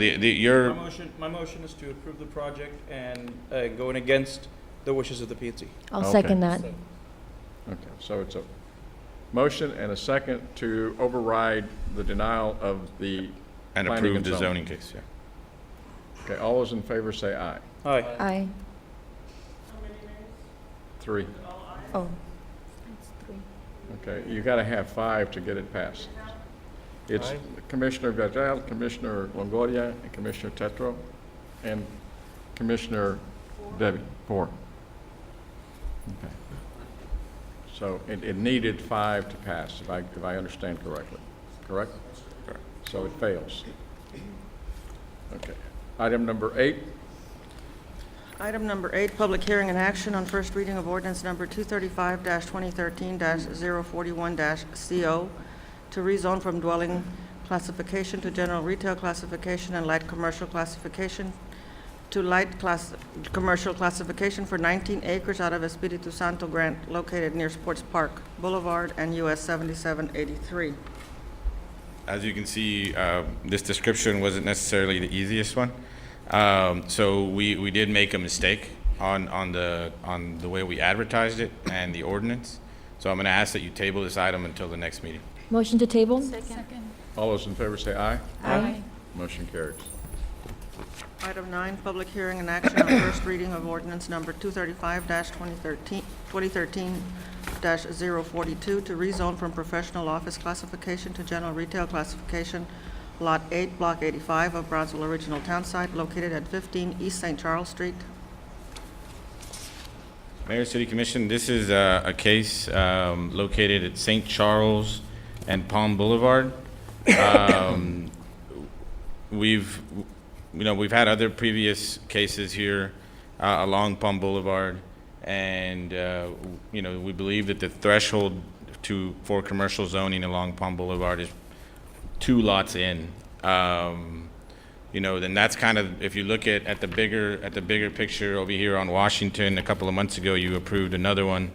My motion is to approve the project and going against the wishes of the P&Z. I'll Okay. second that. Okay, so it's a motion and a second to override the denial of the and planning approve and the zoning. zoning case, yeah. Okay, all those in favor say aye. Aye. Aye. 3. Oh. Okay, you got to have 5 to get it passed. It's Commissioner Gajal, Commissioner Longoria, and Commissioner Tetro, And Commissioner Debbie, 4. Okay. So it needed 5 to pass, if I understand correctly. Correct? Correct. So it fails. Okay. Item number 8. Item number 8, public hearing and action on first reading of ordinance number 235-2013-041-CO to rezone from dwelling classification to general retail classification and light commercial classification to commercial classification for 19 acres out of Espiritu Santo grant located near Sports Park Boulevard and US 7783. As you can see, this description wasn't necessarily the easiest one. So we did make a mistake on the way we advertised it and the ordinance. So I'm going to ask that you table this item until the next meeting. Motion to table? All those in favor say aye. Aye. Motion carries. Item 9, public hearing and action on first reading of ordinance number 235-2013-042 to rezone from professional office classification to general retail classification, Lot 8, Block 85 of Brownsville Original Town Site, located at 15 East St. Charles Street. Mayor, City Commission, this is a case located at St. Charles and Palm Boulevard. We've had other previous cases here along Palm Boulevard, and we believe that the threshold for commercial zoning along Palm Boulevard is 2 lots in. Then that's kind of, if you look at the bigger picture over here on Washington, a couple of months ago you approved another one.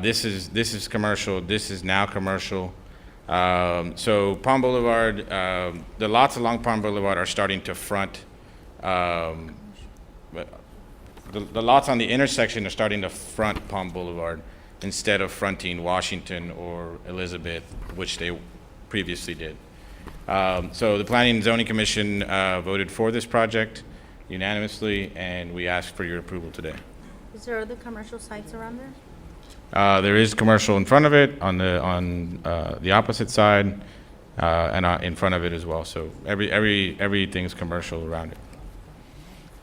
This is commercial. This is now commercial. So Palm Boulevard, the lots along Palm Boulevard are starting to front. The lots on the intersection are starting to front Palm Boulevard instead of fronting Washington or Elizabeth, which they previously did. So the Planning and Zoning Commission voted for this project unanimously, and we ask for your approval today. Is there other commercial sites around there? There is commercial in front of it, on the opposite side, and in front of it as well. So everything's commercial around it.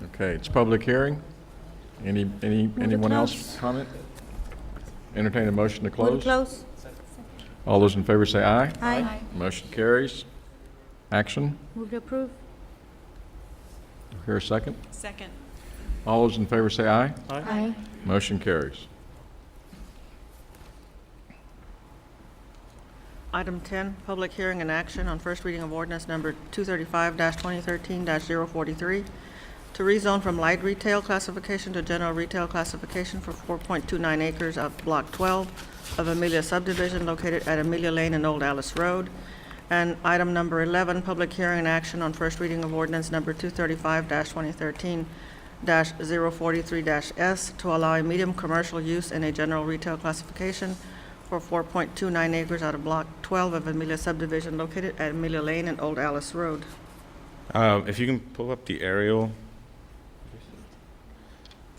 Okay, it's public hearing. Anyone else comment? Entertain a motion to close. Move to close. All those in favor say aye. Aye. Motion carries. Action. Move to approve. Here a second. Second. All those in favor say aye. Aye. Motion carries. Item 10, public hearing and action on first reading of ordinance number 235-2013-043 to rezone from light retail classification to general retail classification for 4.29 acres of Block 12 of Amelia subdivision located at Amelia Lane and Old Alice Road. And item number 11, public hearing and action on first reading of ordinance number 235-2013-043-S to allow a medium commercial use in a general retail classification for 4.29 acres out of Block 12 of Amelia subdivision located at Amelia Lane and Old Alice Road. If you can pull up the aerial.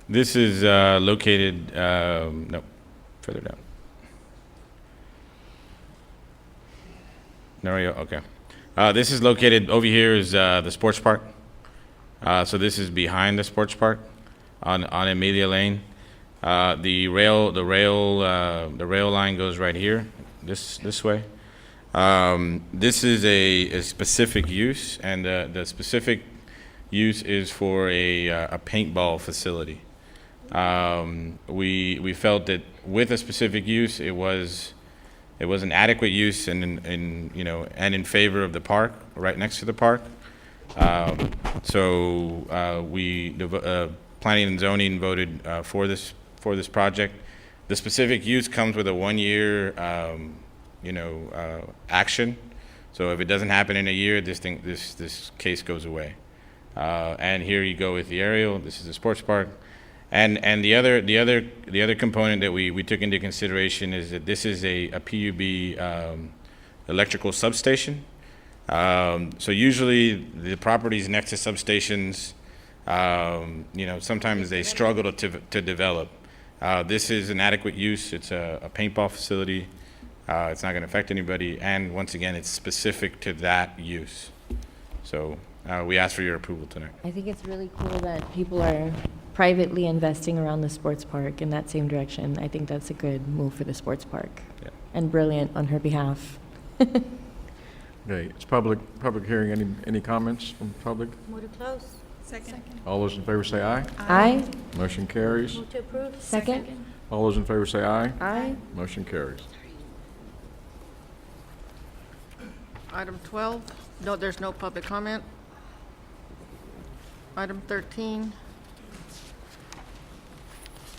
This is located, no, further down. There we go, okay. This is located, over here is the sports park. So this is behind the sports park on Amelia Lane. The rail line goes right here, this way. This is a specific use, and the specific use is for a paintball facility. We felt that with a specific use, it was an adequate use and in favor of the park, right next to the park. So Planning and Zoning voted for this project. The specific use comes with a 1-year action. So if it doesn't happen in a year, this case goes away. And here you go with the aerial. This is the sports park. And the other component that we took into consideration is that this is a PUB electrical substation. So usually the properties next to substations, sometimes they struggle to develop. This is an adequate use. It's a paintball facility. It's not going to affect anybody, and once again, it's specific to that use. So we ask for your approval tonight. I think it's really cool that people are privately investing around the sports park in that same direction. I think that's a good move for the sports park. Yeah. And brilliant on her behalf. Okay, it's public hearing. Any comments from the public? Move to close. Second. All those in favor say aye. Aye. Motion carries. Move to approve. Second. All those in favor say aye. Aye. Motion carries. Item 12, no, there's no public comment. Item 13,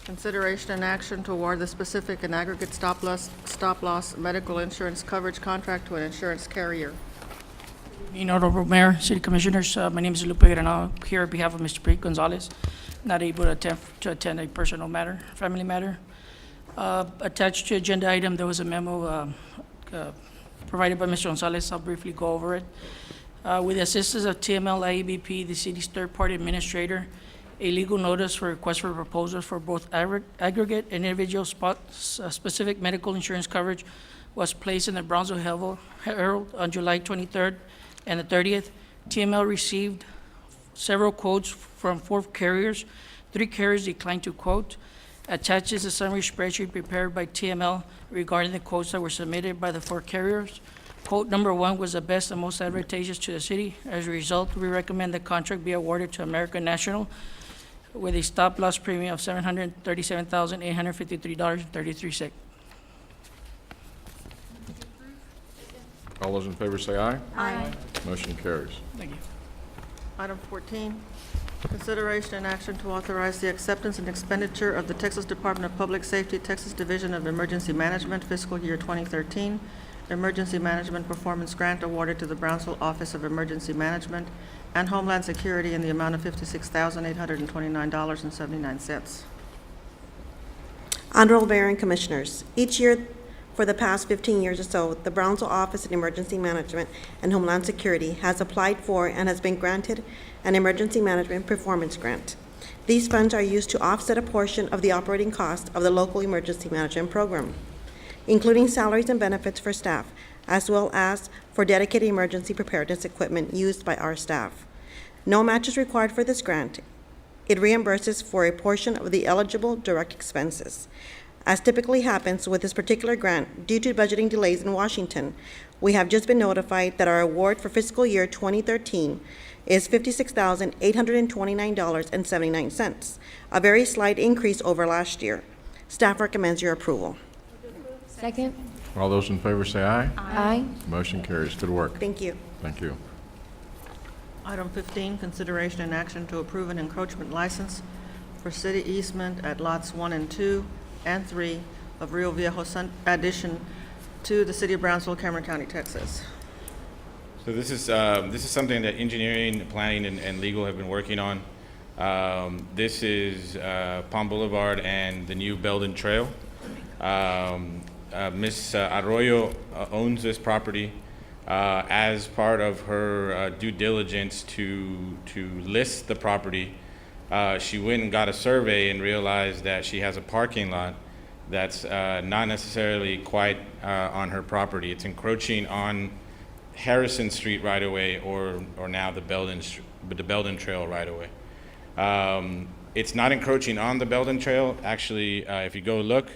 consideration and action to award the specific and aggregate stop-loss medical insurance coverage contract to an insurance carrier. Honorable Mayor, City Commissioners, my name is Lupe Granado, here on behalf of Mr. Pete Gonzalez, not able to attend a personal matter, family matter. Attached to agenda item, there was a memo provided by Mr. Gonzalez. I'll briefly go over it. With the assistance of TML IABP, the city's third-party administrator, a legal notice for request for proposals for both aggregate and individual specific medical insurance coverage was placed in the Brownsville Herald on July 23rd and the 30th. TML received several quotes from 4 carriers. 3 carriers declined to quote. Attached is a summary spreadsheet prepared by TML regarding the quotes that were submitted by the 4 carriers. Quote number 1 was the best and most advantageous to the city. As a result, we recommend the contract be awarded to American National with a stop-loss premium of $737,853.33. All those in favor say aye. Aye. Motion carries. Thank you. Item 14, consideration and action to authorize the acceptance and expenditure of the Texas Department of Public Safety, Texas Division of Emergency Management fiscal year 2013 Emergency Management Performance Grant awarded to the Brownsville Office of Emergency Management and Homeland Security in the amount of $56,829.79. Honorable Mayor and Commissioners, each year for the past 15 years or so, the Brownsville Office of Emergency Management and Homeland Security has applied for and has been granted an Emergency Management Performance Grant. These funds are used to offset a portion of the operating cost of the local emergency management program, including salaries and benefits for staff, as well as for dedicated emergency preparedness equipment used by our staff. No match is required for this grant. It reimburses for a portion of the eligible direct expenses. As typically happens with this particular grant, due to budgeting delays in Washington, we have just been notified that our award for fiscal year 2013 is $56,829.79, a very slight increase over last year. Staff recommends your approval. Second. All those in favor say aye. Aye. Motion carries. Good work. Thank you. Thank you. Item 15, consideration and action to approve an encroachment license for city easement at lots 1 and 2 and 3 of Rio Viejo addition to the city of Brownsville, Cameron County, Texas. So this is something that engineering, planning, and legal have been working on. This is Palm Boulevard and the new Belden Trail. Ms. Arroyo owns this property. As part of her due diligence to list the property, she went and got a survey and realized that she has a parking lot that's not necessarily quite on her property. It's encroaching on Harrison Street right away, or now the Belden Trail right away. It's not encroaching on the Belden Trail. Actually, if you go look,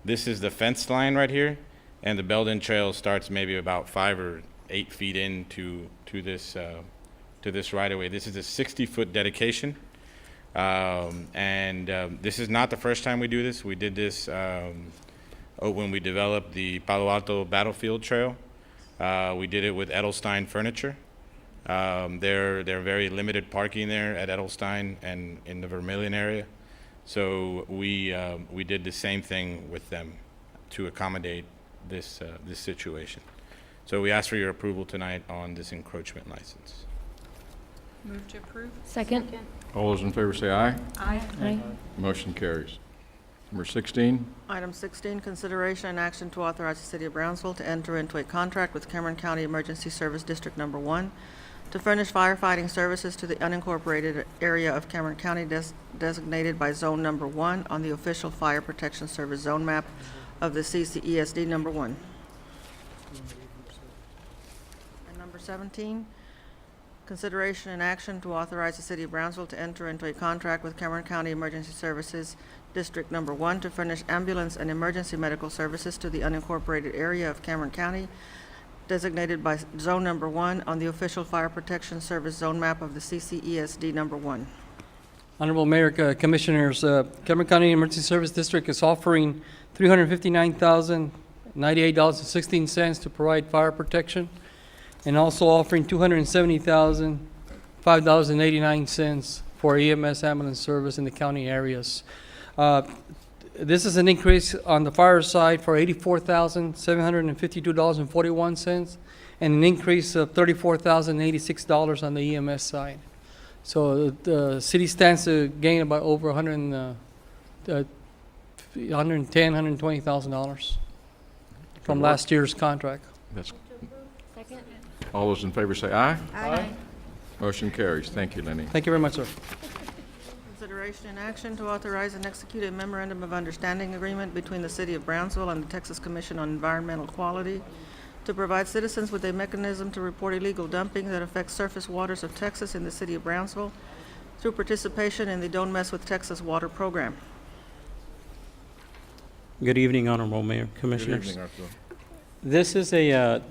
this is the fence line right here, and the Belden Trail starts maybe about 5 or 8 feet into this right away. This is a 60-foot dedication. This is not the first time we do this. We did this when we developed the Palo Alto Battlefield Trail. We did it with Edelstein Furniture. They're very limited parking there at Edelstein and in the Vermilion area. So we did the same thing with them to accommodate this situation. So we ask for your approval tonight on this encroachment license. Move to approve. Second. All those in favor say aye. Aye. Aye. Motion carries. Number 16. Item 16, consideration and action to authorize the city of Brownsville to enter into a contract with Cameron County Emergency Service District Number 1 to furnish firefighting services to the unincorporated area of Cameron County designated by Zone Number 1 on the official Fire Protection Service zone map of the CCESD Number 1. And number 17, Consideration and action to authorize the City of Brownsville to enter into a contract with Cameron County Emergency Services District Number 1 to furnish ambulance and emergency medical services to the unincorporated area of Cameron County, designated by Zone Number 1 on the official Fire Protection Service zone map of the CCESD Number 1. Honorable Mayor, Commissioners, Cameron County Emergency Service District is offering $359,098.16 to provide fire protection, and also offering $270,005.89 for EMS ambulance service in the county areas. This is an increase on the fire side for $84,752.41, and an increase of $34,086 on the EMS side. So the city stands to gain about over $120,000 from last year's contract. That's, Second. all those in favor say aye. Aye. Motion carries. Thank you, Lenny. Thank you very much, sir. Consideration and action to authorize and execute a memorandum of understanding agreement between the City of Brownsville and the Texas Commission on Environmental Quality to provide citizens with a mechanism to report illegal dumping that affects surface waters of Texas in the City of Brownsville through participation in the Don't Mess with Texas Water program. Good evening, Honorable Mayor, Commissioners. Good evening, Arthur. This is a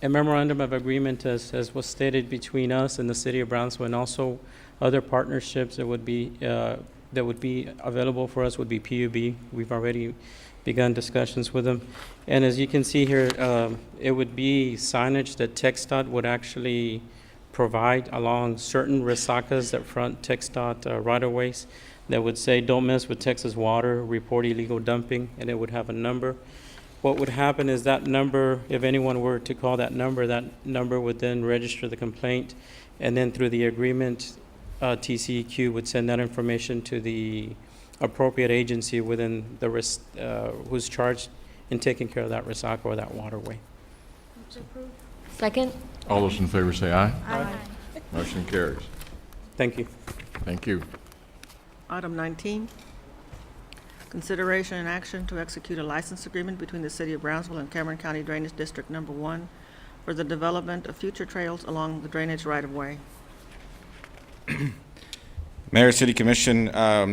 memorandum of agreement, as was stated, between us and the City of Brownsville, and also other partnerships that would be available for us would be PUB. We've already begun discussions with them. And as you can see here, it would be signage that TxDOT would actually provide along certain resacas that front TxDOT right-of-ways that would say, "Don't mess with Texas water, report illegal dumping," and it would have a number. What would happen is that number, if anyone were to call that number would then register the complaint, and then through the agreement, TCEQ would send that information to the appropriate agency within the who's charged in taking care of that resaca or that waterway. Second. All those in favor say aye. Aye. Motion carries. Thank you. Thank you. Item 19, consideration and action to execute a license agreement between the City of Brownsville and Cameron County Drainage District Number 1 for the development of future trails along the drainage right-of-way. Mayor, City Commission,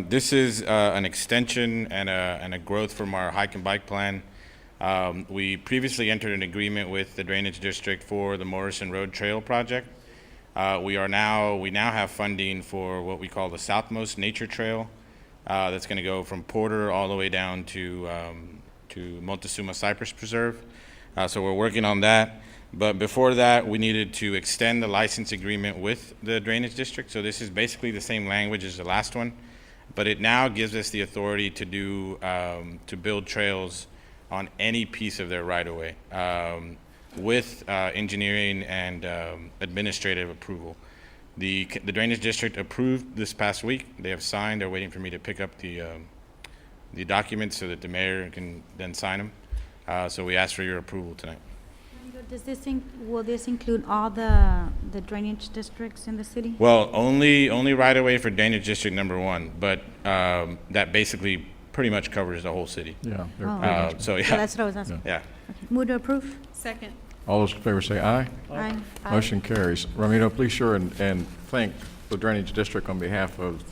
this is an extension and a growth from our hike and bike plan. We previously entered an agreement with the Drainage District for the Morrison Road Trail project. We now have funding for what we call the Southmost Nature Trail. That's going to go from Porter all the way down to Montezuma Cypress Preserve. So we're working on that. But before that, we needed to extend the license agreement with the Drainage District. So this is basically the same language as the last one, but it now gives us the authority to to build trails on any piece of their right-of-way with engineering and administrative approval. The Drainage District approved this past week. They have signed. They're waiting for me to pick up the documents so that the mayor can then sign them. So we ask for your approval tonight. Will this include all the drainage districts in the city? Well, only right-of-way for Drainage District Number 1, but that basically pretty much covers the whole city. Yeah. So yeah. So that's what I was asking. Yeah. Okay. Move to approve. Second. All those in favor say aye. Aye. Motion carries. Ramiro, please sure and thank the Drainage District on behalf of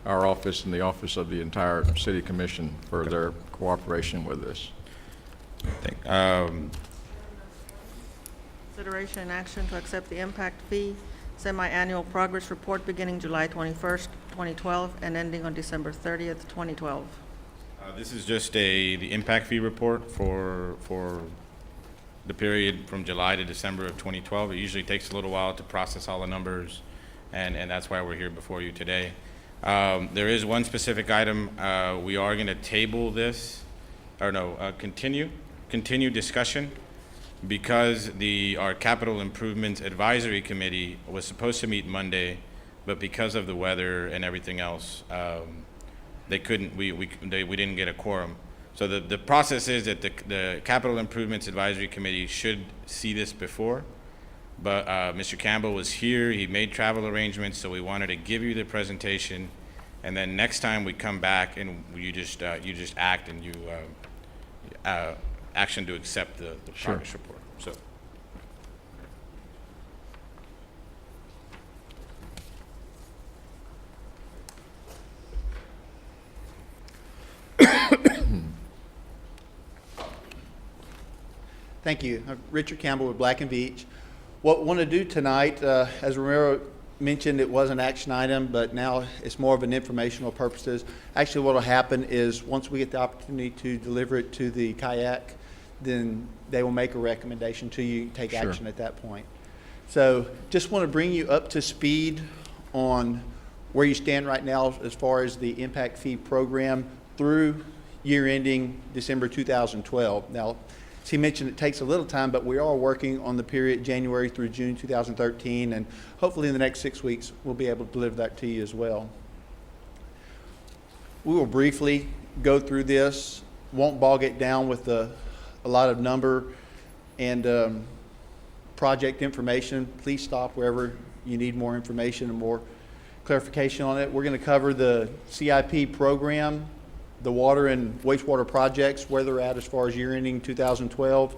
our office and the office of the entire City Commission for their cooperation with this. Consideration and action to accept the impact fee semi-annual progress report beginning July 21st, 2012, and ending on December 30th, 2012. This is just the impact fee report for the period from July to December of 2012. It usually takes a little while to process all the numbers, and that's why we're here before you today. There is one specific item. We are going to table this, or no, continue discussion, because our Capital Improvements Advisory Committee was supposed to meet Monday, but because of the weather and everything else, they couldn't. We didn't get a quorum. So the process is that the Capital Improvements Advisory Committee should see this before, but Mr. Campbell was here. He made travel arrangements, so we wanted to give you the presentation, and then next time we come back and you just act and you action to accept the progress report. So Thank you. I'm Richard Campbell with Black and Veatch. What we want to do tonight, as Romero mentioned, it was an action item, but now it's more of an informational purposes. Actually, what will happen is once we get the opportunity to deliver it to the kayak, then they will make a recommendation to you, take Sure. action at that point. So just want to bring you up to speed on where you stand right now as far as the impact fee program through year ending December 2012. Now, as he mentioned, it takes a little time, but we are working on the period January through June 2013, and hopefully in the next 6 weeks, we'll be able to deliver that to you as well. We will briefly go through this, won't bog it down with a lot of number and project information. Please stop wherever you need more information and more clarification on it. We're going to cover the CIP program, the water and wastewater projects, where they're at as far as year ending 2012,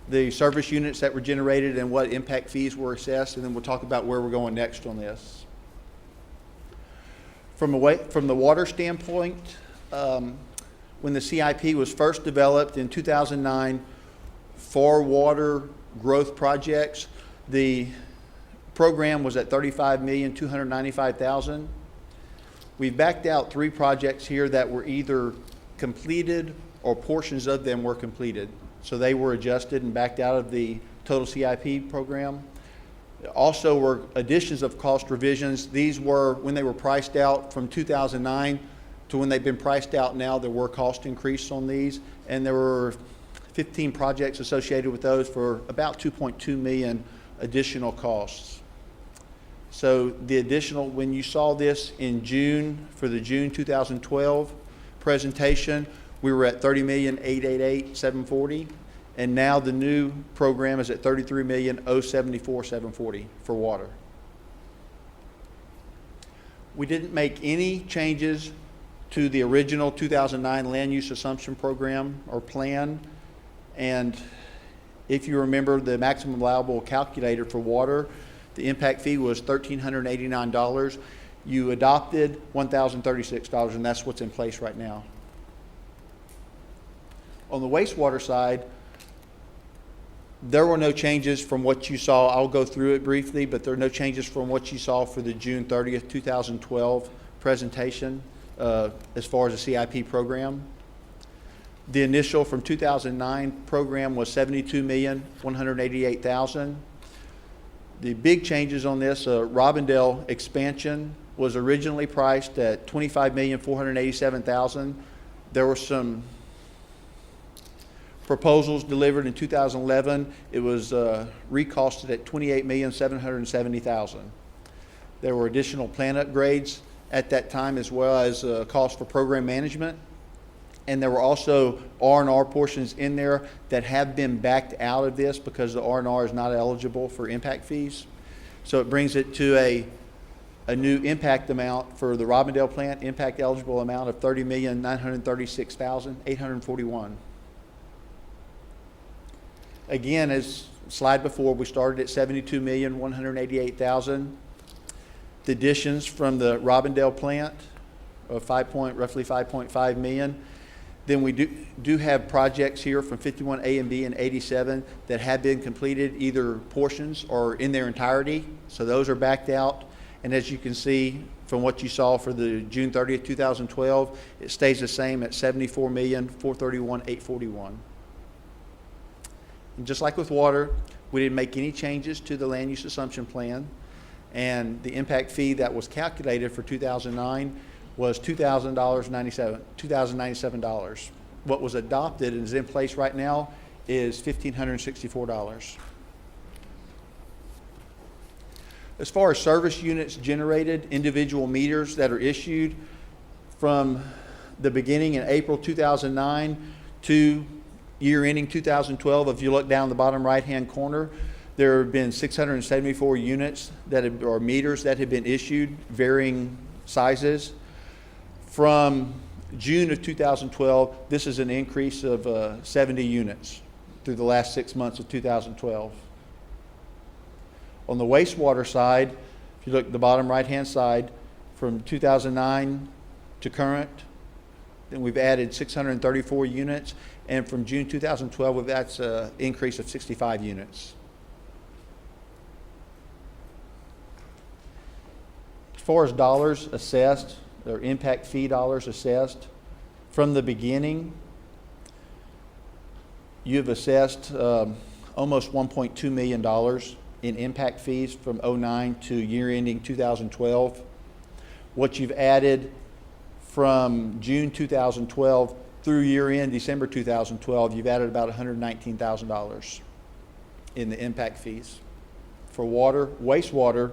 the service units that were generated and what impact fees were assessed, and then we'll talk about where we're going next on this. From the water standpoint, when the CIP was first developed in 2009 for water growth projects, the program was at $35,295,000. We've backed out 3 projects here that were either completed or portions of them were completed. So they were adjusted and backed out of the total CIP program. Also were additions of cost revisions. These were when they were priced out from 2009 to when they've been priced out now. There were cost increases on these, and there were 15 projects associated with those for about $2.2 million additional costs. So the additional, when you saw this in June, for the June 2012 presentation, we were at $30,888,740, and now the new program is at $33,074,740 for water. We didn't make any changes to the original 2009 land use assumption program or plan, and if you remember the maximum allowable calculator for water, the impact fee was $1,389. You adopted $1,036, and that's what's in place right now. On the wastewater side, there were no changes from what you saw. I'll go through it briefly, but there are no changes from what you saw for the June 30th, 2012 presentation as far as the CIP program. The initial from 2009 program was $72,188,000. The big changes on this, Robindale expansion was originally priced at $25,487,000. There were some proposals delivered in 2011. It was recosted at $28,770,000. There were additional plant upgrades at that time, as well as cost for program management. And there were also R&R portions in there that have been backed out of this because the R&R is not eligible for impact fees. So it brings it to a new impact amount for the Robindale plant, impact eligible amount of $30,936,841. Again, as slide before, we started at $72,188,000. The additions from the Robindale plant of roughly $5.5 million. Then we do have projects here from 51A and B and 87 that have been completed, either portions or in their entirety. So those are backed out. And as you can see from what you saw for the June 30th, 2012, it stays the same at $74,431,841. And just like with water, we didn't make any changes to the land use assumption plan. And the impact fee that was calculated for 2009 was $2,097. What was adopted and is in place right now is $1,564. As far as service units generated, individual meters that are issued from the beginning in April 2009 to year ending 2012, if you look down the bottom right-hand corner, there have been 674 units or meters that have been issued, varying sizes. From June of 2012, this is an increase of 70 units through the last 6 months of 2012. On the wastewater side, if you look at the bottom right-hand side, from 2009 to current, Then we've added 634 units, and from June 2012, that's an increase of 65 units. As far as dollars assessed, or impact fee dollars assessed, from the beginning, you've assessed almost $1.2 million in impact fees from '09 to year ending 2012. What you've added from June 2012 through year end December 2012, you've added about $119,000 in the impact fees. For water, wastewater,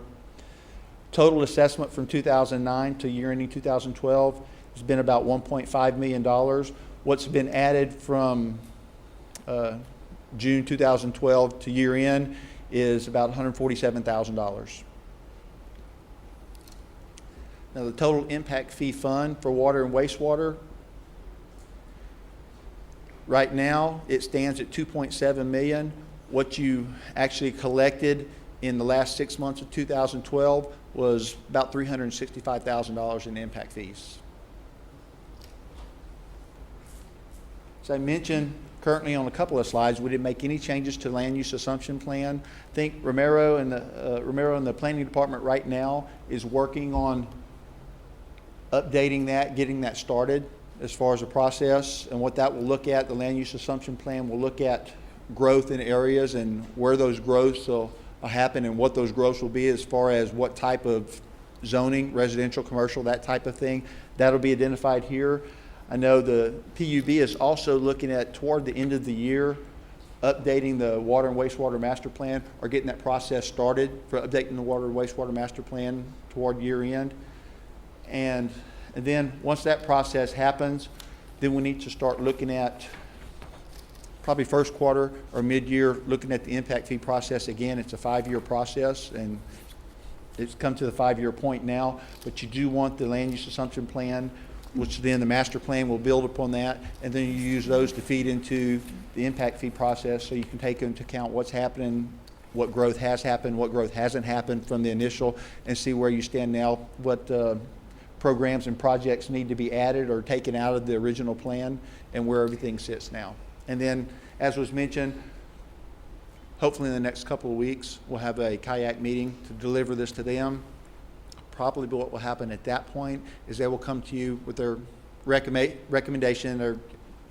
total assessment from 2009 to year ending 2012 has been about $1.5 million. What's been added from June 2012 to year end is about $147,000. Now, the total impact fee fund for water and wastewater, right now, it stands at $2.7 million. What you actually collected in the last 6 months of 2012 was about $365,000 in impact fees. As I mentioned, currently on a couple of slides, we didn't make any changes to land use assumption plan. I think Romero and the planning department right now is working on updating that, getting that started as far as the process, and what that will look at. The land use assumption plan will look at growth in areas and where those growths will happen and what those growths will be as far as what type of zoning, residential, commercial, that type of thing. That'll be identified here. I know the PUB is also looking at, toward the end of the year, updating the water and wastewater master plan, or getting that process started for updating the water and wastewater master plan toward year end. And then once that process happens, then we need to start looking at probably first quarter or mid-year, looking at the impact fee process again. It's a 5-year process, and it's come to the 5-year point now, but you do want the land use assumption plan, which then the master plan will build upon that, and then you use those to feed into the impact fee process so you can take into account what's happening, what growth has happened, what growth hasn't happened from the initial, and see where you stand now, what programs and projects need to be added or taken out of the original plan, and where everything sits now. And then, as was mentioned, hopefully in the next couple of weeks, we'll have a kayak meeting to deliver this to them. Probably what will happen at that point is they will come to you with their recommendation, or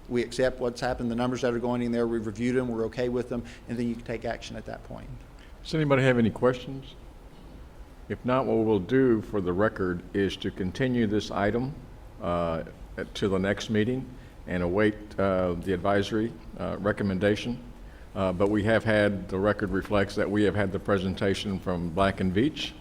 we accept what's happened, the numbers that are going in there, we've reviewed them, we're okay with them, and then you can take action at that point. Does anybody have any questions? If not, what we'll do for the record is to continue this item to the next meeting and await the advisory recommendation. But we have had, the record reflects that we have had the presentation from Black & Veatch,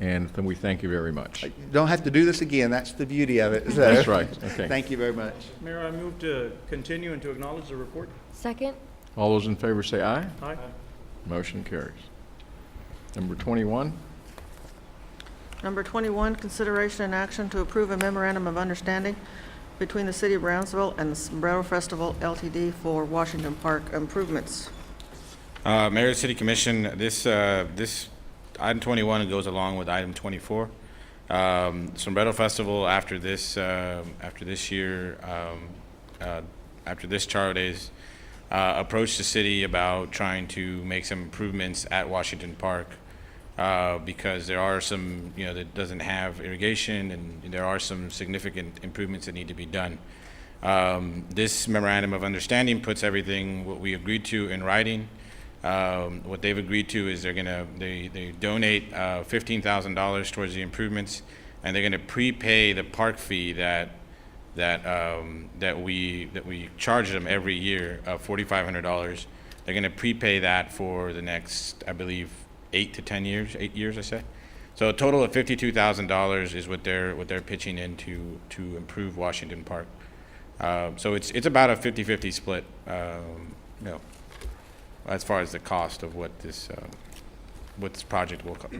and then we thank you very much. You don't have to do this again. That's the beauty of it. So, That's right. Okay. Thank you very much. Mayor, I move to continue and to acknowledge the report. Second? All those in favor say aye. Aye. Motion carries. Number 21. Number 21, consideration and action to approve a memorandum of understanding between the City of Brownsville and the Sombrero Festival LTD for Washington Park improvements. Mayor, City Commission, this item 21 goes along with item 24. Sombrero Festival, after this year, after this Charo Days, approached the city about trying to make some improvements at Washington Park because there are some, that doesn't have irrigation, and there are some significant improvements that need to be done. This memorandum of understanding puts everything what we agreed to in writing. What they've agreed to is they donate $15,000 towards the improvements, and they're gonna prepay the park fee that we charge them every year of $4,500. They're gonna prepay that for the next, I believe, 8 to 10 years, 8 years, I say. So a total of $52,000 is what they're pitching in to improve Washington Park. So it's about a 50-50 split, as far as the cost of what this project will cost.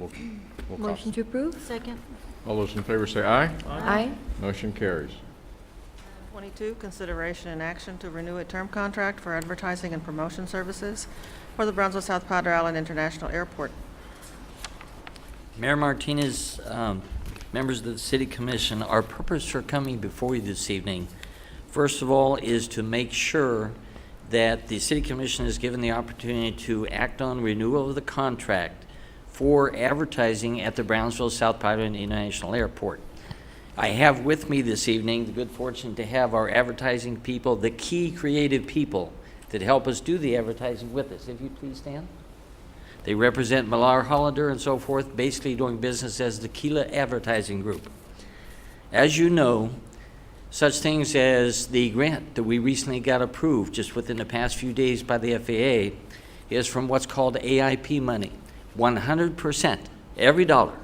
Motion to approve? Second. All those in favor say aye. Aye. Motion carries. 22, consideration and action to renew a term contract for advertising and promotion services for the Brownsville South Padre Island International Airport. Mayor Martinez, members of the City Commission, our purpose for coming before you this evening First of all is to make sure that the City Commission is given the opportunity to act on renewal of the contract for advertising at the Brownsville South Pipeline International Airport. I have with me this evening the good fortune to have our advertising people, the key creative people that help us do the advertising with us. If you please stand. They represent Millar Hollander and so forth, basically doing business as the Keela Advertising Group. As you know, such things as the grant that we recently got approved just within the past few days by the FAA is from what's called AIP money. 100%, every dollar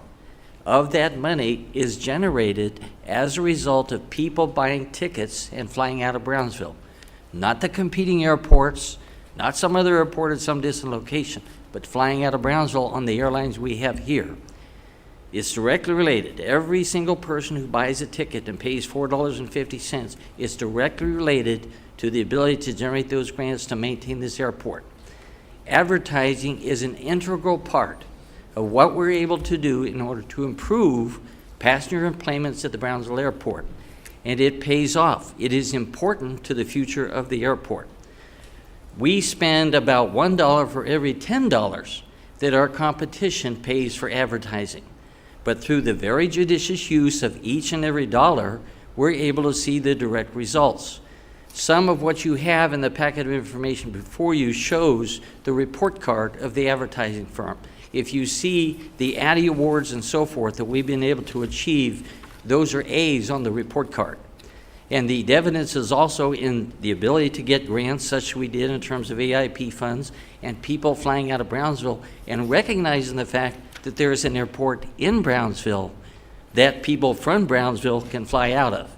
of that money is generated as a result of people buying tickets and flying out of Brownsville. Not the competing airports, not some other airport at some distant location, but flying out of Brownsville on the airlines we have here. It's directly related. Every single person who buys a ticket and pays $4.50 is directly related to the ability to generate those grants to maintain this airport. Advertising is an integral part of what we're able to do in order to improve passenger enplanements at the Brownsville Airport. And it pays off. It is important to the future of the airport. We spend about $1 for every $10 that our competition pays for advertising. But through the very judicious use of each and every dollar, we're able to see the direct results. Some of what you have in the packet of information before you shows the report card of the advertising firm. If you see the Addy Awards and so forth that we've been able to achieve, those are A's on the report card. And the evidence is also in the ability to get grants such as we did in terms of AIP funds and people flying out of Brownsville and recognizing the fact that there is an airport in Brownsville that people from Brownsville can fly out of.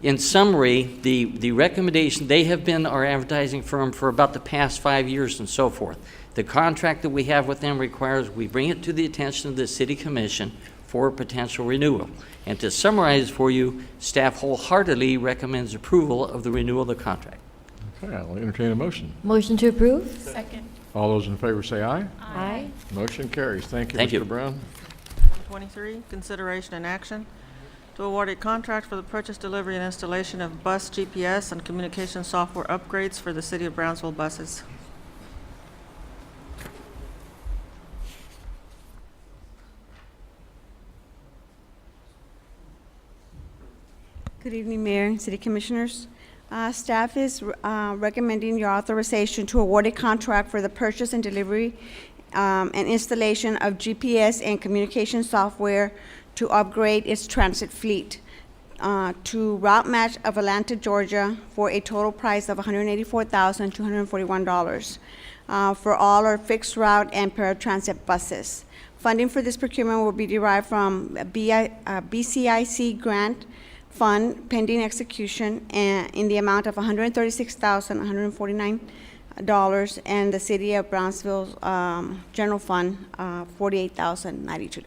In summary, the recommendation, they have been our advertising firm for about the past 5 years and so forth. The contract that we have with them requires we bring it to the attention of the City Commission for potential renewal. And to summarize for you, staff wholeheartedly recommends approval of the renewal of the contract. Okay, I'll entertain a motion. Motion to approve? Second. All those in favor say aye. Aye. Motion carries. Thank you, Thank you. Mr. Brown. Item 23, consideration and action to award a contract for the purchase, delivery, and installation of bus GPS and communication software upgrades for the City of Brownsville buses. Good evening, Mayor and City Commissioners. Staff is recommending your authorization to award a contract for the purchase and delivery and installation of GPS and communication software to upgrade its transit fleet to Route Match of Atlanta, Georgia, for a total price of $184,241 for all our fixed route and paratransit buses. Funding for this procurement will be derived from a BCIC grant fund pending execution and in the amount of $136,149 and the City of Brownsville's general fund, $48,092.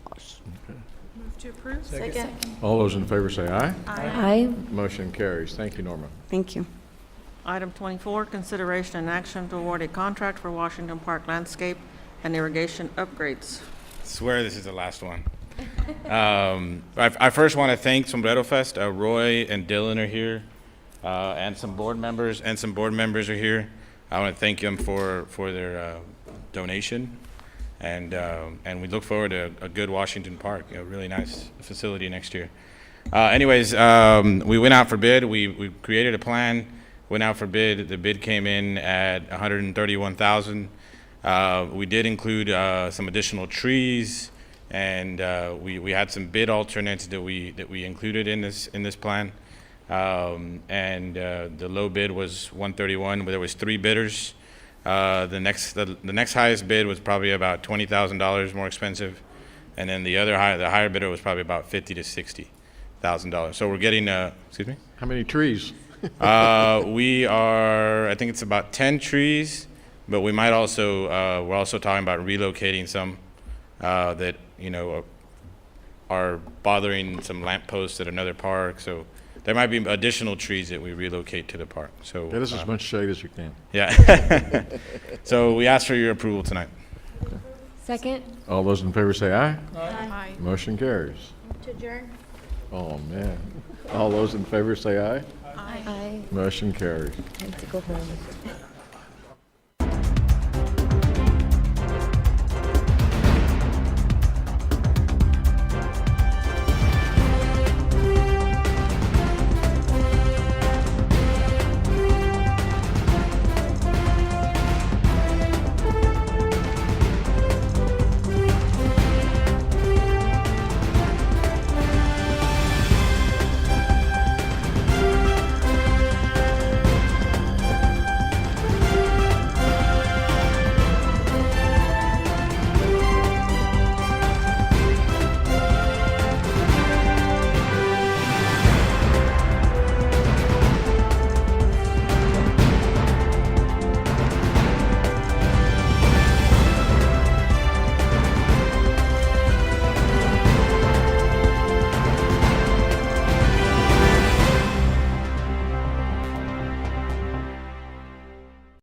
Move to approve. Second. All those in favor say aye. Aye. Motion carries. Thank you, Norma. Thank you. Item 24, consideration and action to award a contract for Washington Park landscape and irrigation upgrades. Swear this is the last one. I first want to thank Sombrero Fest. Roy and Dylan are here, and some board members are here. I want to thank them for their donation, and we look forward to a good Washington Park, a really nice facility next year. Anyways, we went out for bid. We created a plan, went out for bid. The bid came in at $131,000. We did include some additional trees. And we had some bid alternates that we included in this plan, and the low bid was $131, but there was 3 bidders. The next highest bid was probably about $20,000 more expensive, and then the higher bidder was probably about $50,000 to $60,000. So we're getting excuse me. How many trees? We are, I think it's about 10 trees, but we might also we're also talking about relocating some that are bothering some lampposts at another park. So there might be additional trees that we relocate to the park. So Get us as much shade as you can. Yeah. So we ask for your approval tonight. Second. All those in favor say aye. Aye. Motion carries. To adjourn. Oh, man. All those in favor say aye. Aye. Motion carries. Time to go home.